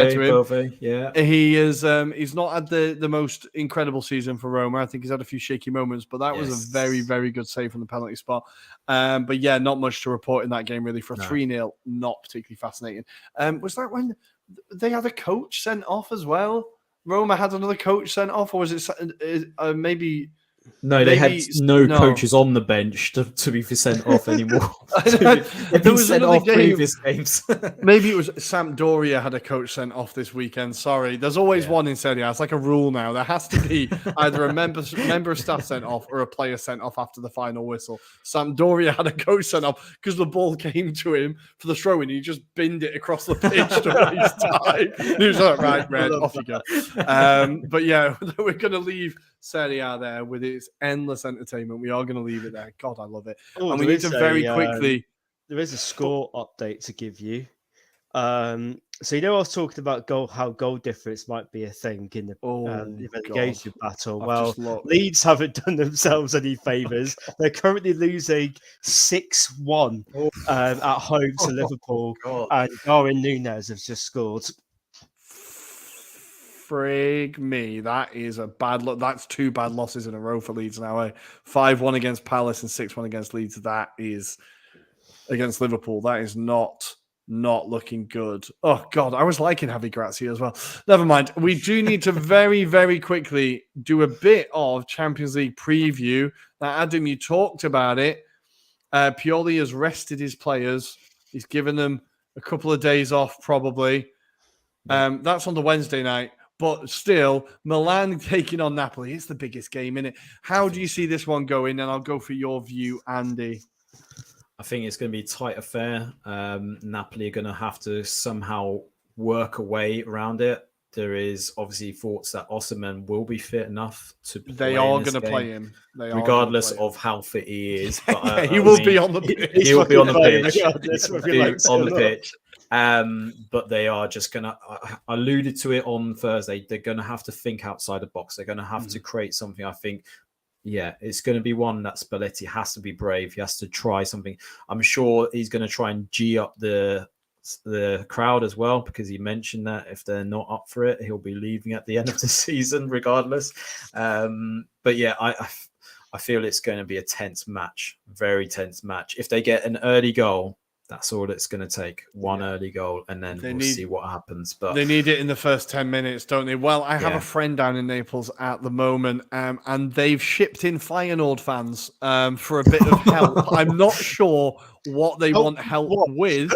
yeah. He is. He's not had the most incredible season for Roma. I think he's had a few shaky moments, but that was a very, very good save from the penalty spot. But yeah, not much to report in that game really. For 3-0, not particularly fascinating. Was that when they had a coach sent off as well? Roma had another coach sent off, or was it maybe? No, they had no coaches on the bench to be sent off anymore. There was another game. Previous games. Maybe it was Sampdoria had a coach sent off this weekend. Sorry, there's always one in Serie A. It's like a rule now. There has to be either a member of staff sent off or a player sent off after the final whistle. Sampdoria had a coach sent off because the ball came to him for the throw-in. He just binned it across the pitch to waste time. He was like, right, Red, off you go. But yeah, we're going to leave Serie A there with its endless entertainment. We are going to leave it there. God, I love it. And we need to very quickly. There is a score update to give you. So I was talking about how goal difference might be a thing in the relegation battle. Leeds haven't done themselves any favours. They're currently losing 6-1 at home to Liverpool, and Darwin Núñez has just scored. Frig me, that is a bad look. That's 2 bad losses in a row for Leeds now. 5-1 against Palace and 6-1 against Leeds. That is against Liverpool. That is not not looking good. Oh God, I was liking Javi Gracia as well. Never mind. We do need to very, very quickly do a bit of Champions League preview. Now, Adam, you talked about it. Pioli has rested his players. He's given them a couple of days off, probably. That's on the Wednesday night. But still, Milan taking on Napoli. It's the biggest game, isn't it? How do you see this one going? And I'll go for your view, Andy. I think it's going to be a tight affair. Napoli are going to have to somehow work a way around it. There is obviously thoughts that Osimhen will be fit enough to play. They are going to play him. Regardless of how fit he is. But, he will be on the pitch. He will be on the pitch. On the pitch. But they are just going to, I alluded to it on Thursday, they're going to have to think outside the box. They're going to have to create something. I think, it's going to be one that Spalletti has to be brave. He has to try something. I'm sure he's going to try and G up the crowd as well, because he mentioned that if they're not up for it, he'll be leaving at the end of the season regardless. But yeah, I feel it's going to be a tense match, very tense match. If they get an early goal, that's all it's going to take. One early goal, and then we'll see what happens. But they need it in the first 10 minutes, don't they? Well, I have a friend down in Naples at the moment, and they've shipped in Feyenoord fans for a bit of help. I'm not sure what they want help with,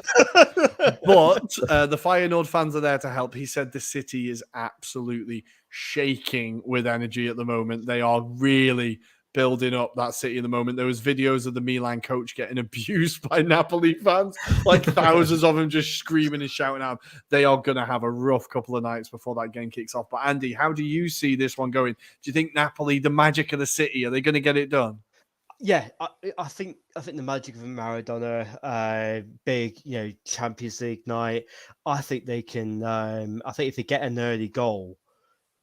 but the Feyenoord fans are there to help. He said the city is absolutely shaking with energy at the moment. They are really building up that city at the moment. There was videos of the Milan coach getting abused by Napoli fans, like thousands of them just screaming and shouting out. They are going to have a rough couple of nights before that game kicks off. But Andy, how do you see this one going? Do you think Napoli, the magic of the city, are they going to get it done? Yeah, I think the magic of a Maradona, big, Champions League night. I think they can. I think if they get an early goal,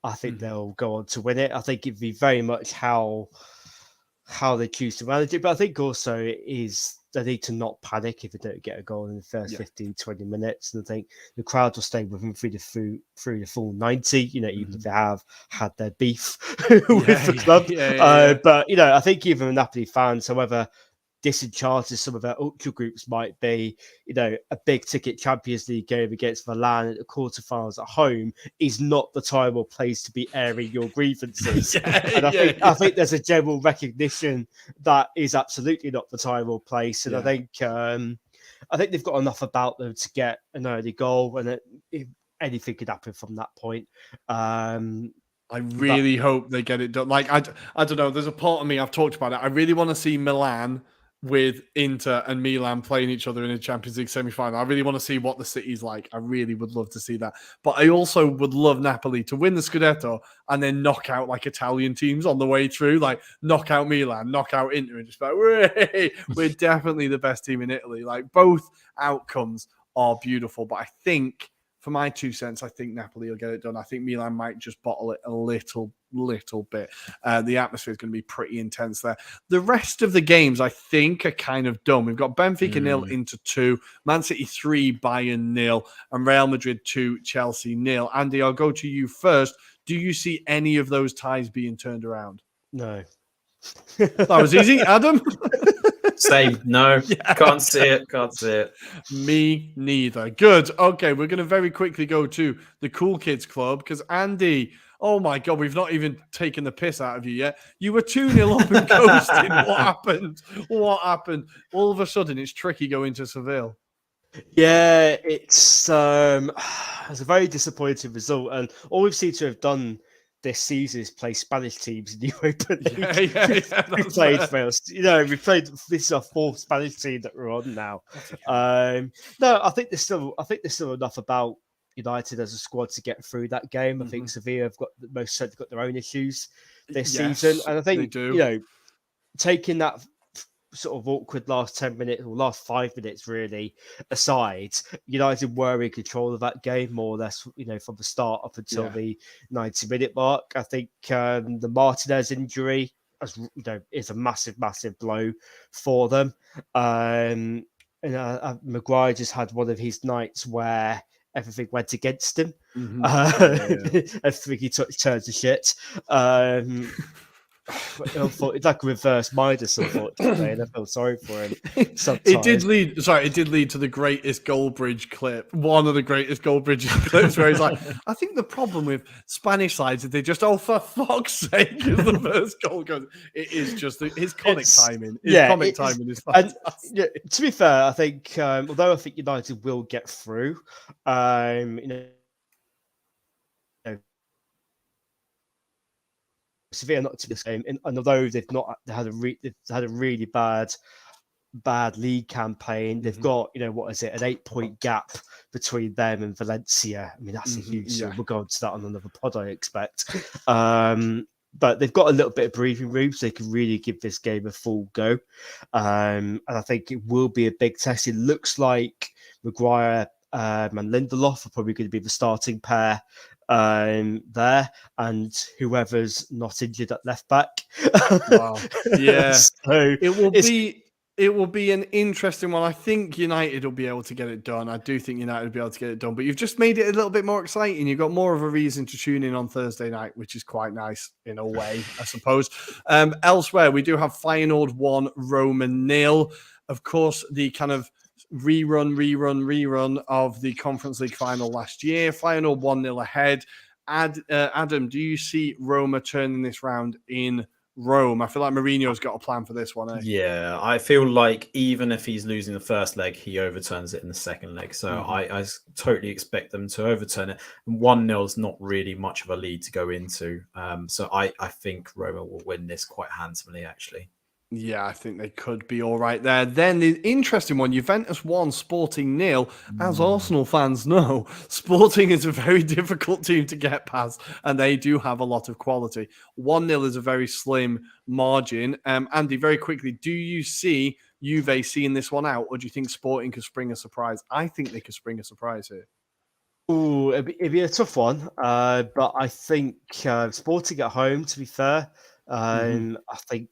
I think they'll go on to win it. I think it'd be very much how they choose to manage it. But I think also it is they need to not panic if they don't get a goal in the first 15, 20 minutes. And I think the crowd will stay with them through the full 90, even if they have had their beef with the club. But, I think even the Napoli fans, however disenchanted some of their ultra groups might be, a big ticket Champions League game against Milan at the quarterfinals at home is not the time or place to be airing your grievances. I think there's a general recognition that is absolutely not the time or place. And I think they've got enough about them to get an early goal, and anything could happen from that point. I really hope they get it done. Like, I don't know. There's a part of me, I've talked about it. I really want to see Milan with Inter and Milan playing each other in a Champions League semi-final. I really want to see what the city's like. I really would love to see that. But I also would love Napoli to win the Scudetto and then knock out like Italian teams on the way through, like knock out Milan, knock out Inter, and just like, we're definitely the best team in Italy. Like, both outcomes are beautiful. But I think, for my 2 cents, I think Napoli will get it done. I think Milan might just bottle it a little bit. The atmosphere is going to be pretty intense there. The rest of the games, I think, are kind of done. We've got Benfica 0, Inter 2, Man City 3, Bayern 0, and Real Madrid 2, Chelsea 0. Andy, I'll go to you first. Do you see any of those ties being turned around? No. That was easy. Adam? Same. No, can't see it. Me neither. Good. Okay, we're going to very quickly go to the Cool Kids Club because Andy, oh my God, we've not even taken the piss out of you yet. You were 2-0 up and ghosted. What happened? All of a sudden, it's tricky going to Seville. Yeah, it's a very disappointing result, and all we've seemed to have done this season is play Spanish teams in the Europa League. We played first. This is our fourth Spanish team that we're on now. No, I think there's still enough about United as a squad to get through that game. I think Sevilla have most certainly got their own issues this season, and I think taking that sort of awkward last 10 minutes or last 5 minutes really aside, United were in control of that game more or less, from the start up until the 90-minute mark. I think the Martinez injury is a massive blow for them. Maguire just had one of his nights where everything went against him. Everything he touched turned to shit. It's like a reverse Midas, unfortunately, and I feel sorry for him sometimes. It did lead to the greatest Goldbridge clip, one of the greatest Goldbridge clips, where he's like, I think the problem with Spanish sides is they just, oh, for fuck's sake, as the first goal goes. It is just his comic timing. His comic timing is fantastic. And, yeah, to be fair, I think, although I think United will get through, Sevilla not to this game, and although they've had a really bad league campaign, they've got an 8-point gap between them and Valencia. I mean, that's a huge. We'll go on to that on another pod, I expect. But they've got a little bit of breathing room, so they can really give this game a full go. And I think it will be a big test. It looks like Maguire and Lindelof are probably going to be the starting pair there, and whoever's not injured at left back. Wow. Yeah. So it will be an interesting one. I think United will be able to get it done. I do think United will be able to get it done, but you've just made it a little bit more exciting. You've got more of a reason to tune in on Thursday night, which is quite nice in a way, I suppose. Elsewhere, we do have Feyenoord 1, Roma 0. Of course, the kind of rerun of the Conference League final last year. Feyenoord 1-0 ahead. Adam, do you see Roma turning this round in Rome? I feel like Mourinho's got a plan for this one. Yeah, I feel like even if he's losing the first leg, he overturns it in the second leg. So I totally expect them to overturn it. 1-0 is not really much of a lead to go into. So I think Roma will win this quite handsomely, actually. Yeah, I think they could be all right there. Then the interesting one, Juventus 1, Sporting 0. As Arsenal fans know, Sporting is a very difficult team to get past, and they do have a lot of quality. 1-0 is a very slim margin. Andy, very quickly, do you see Juve seeing this one out, or do you think Sporting could spring a surprise? I think they could spring a surprise here. Ooh, it'd be a tough one, but I think Sporting at home, to be fair, I think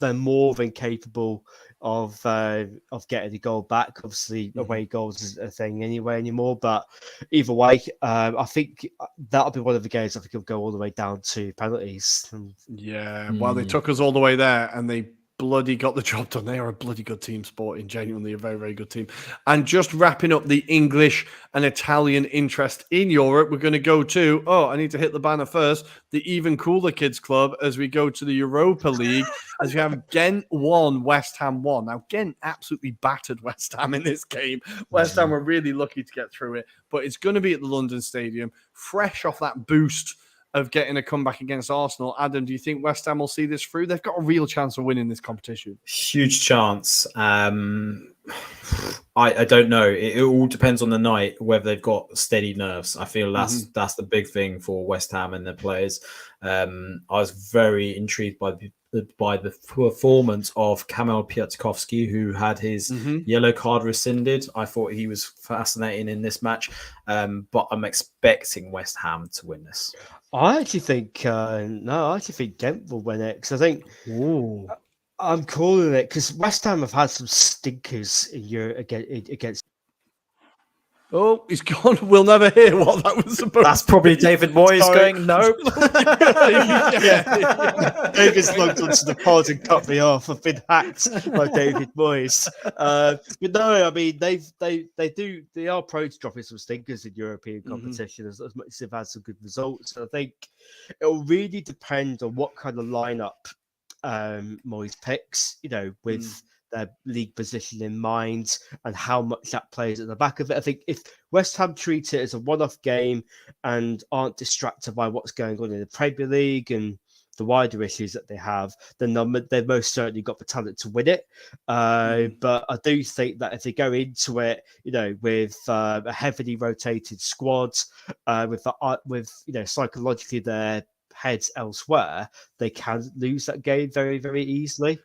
they're more than capable of getting the goal back. Obviously, away goals is a thing anymore. But either way, I think that'll be one of the games I think will go all the way down to penalties. Yeah, well, they took us all the way there, and they bloody got the job done. They are a bloody good team, Sporting, genuinely a very, very good team. And just wrapping up the English and Italian interest in Europe, we're going to go to, I need to hit the banner first, the Even Cooler Kids Club as we go to the Europa League, as we have Ghent 1, West Ham 1. Now, Ghent absolutely battered West Ham in this game. West Ham were really lucky to get through it, but it's going to be at the London Stadium, fresh off that boost of getting a comeback against Arsenal. Adam, do you think West Ham will see this through? They've got a real chance of winning this competition. Huge chance. I don't know. It all depends on the night, whether they've got steady nerves. I feel that's the big thing for West Ham and their players. I was very intrigued by the performance of Kamil Piatkowski, who had his yellow card rescinded. I thought he was fascinating in this match, but I'm expecting West Ham to win this. I actually think Ghent will win it, because I think I'm calling it, because West Ham have had some stinkers in Europe against. Oh, he's gone. We'll never hear what that was supposed That's probably David Moyes going, no. David's logged onto the pod and cut me off. I've been hacked by David Moyes. But no, I mean, they are prone to dropping some stinkers in European competition as much as they've had some good results. And I think it'll really depend on what kind of lineup Moyes picks, with their league position in mind and how much that plays at the back of it. I think if West Ham treat it as a one-off game and aren't distracted by what's going on in the Premier League and the wider issues that they have, then they've most certainly got the talent to win it. But I do think that if they go into it, with a heavily rotated squad, with psychologically their heads elsewhere, they can lose that game very, very easily.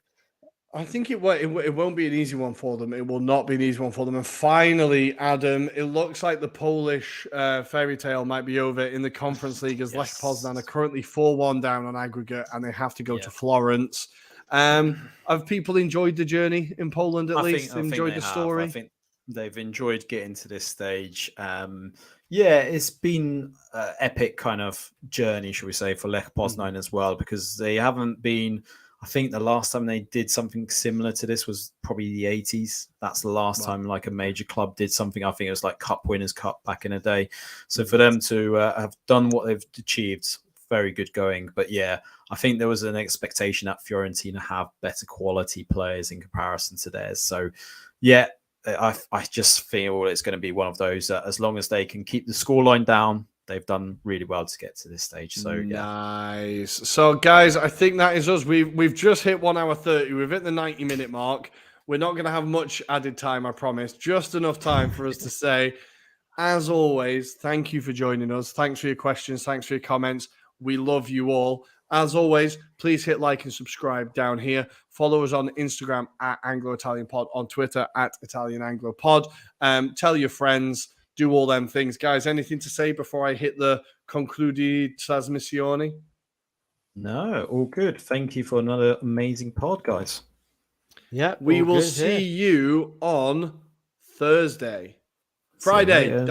I think it won't be an easy one for them. It will not be an easy one for them. And finally, Adam, it looks like the Polish fairy tale might be over in the Conference League, as Lech Poznan are currently 4-1 down on aggregate, and they have to go to Florence. Have people enjoyed the journey in Poland at least? Enjoyed the story? They've enjoyed getting to this stage. Yeah, it's been an epic kind of journey, shall we say, for Lech Poznan as well, because they haven't been. I think the last time they did something similar to this was probably the 80s. That's the last time like a major club did something. I think it was like Cup Winners' Cup back in the day. So for them to have done what they've achieved, very good going. But yeah, I think there was an expectation that Fiorentina have better quality players in comparison to theirs. So yeah, I just feel it's going to be one of those that as long as they can keep the scoreline down, they've done really well to get to this stage. So yeah. Nice. So guys, I think that is us. We've just hit 1 hour 30. We've hit the 90-minute mark. We're not going to have much added time, I promise. Just enough time for us to say, as always, thank you for joining us. Thanks for your questions. Thanks for your comments. We love you all. As always, please hit like and subscribe down here. Follow us on Instagram at Anglo-Italian Pod, on Twitter at Italian Anglo Pod. Tell your friends, do all them things. Guys, anything to say before I hit the concludi trasmissione? No, all good. Thank you for another amazing pod, guys. Yeah, we will see you on Thursday. Friday.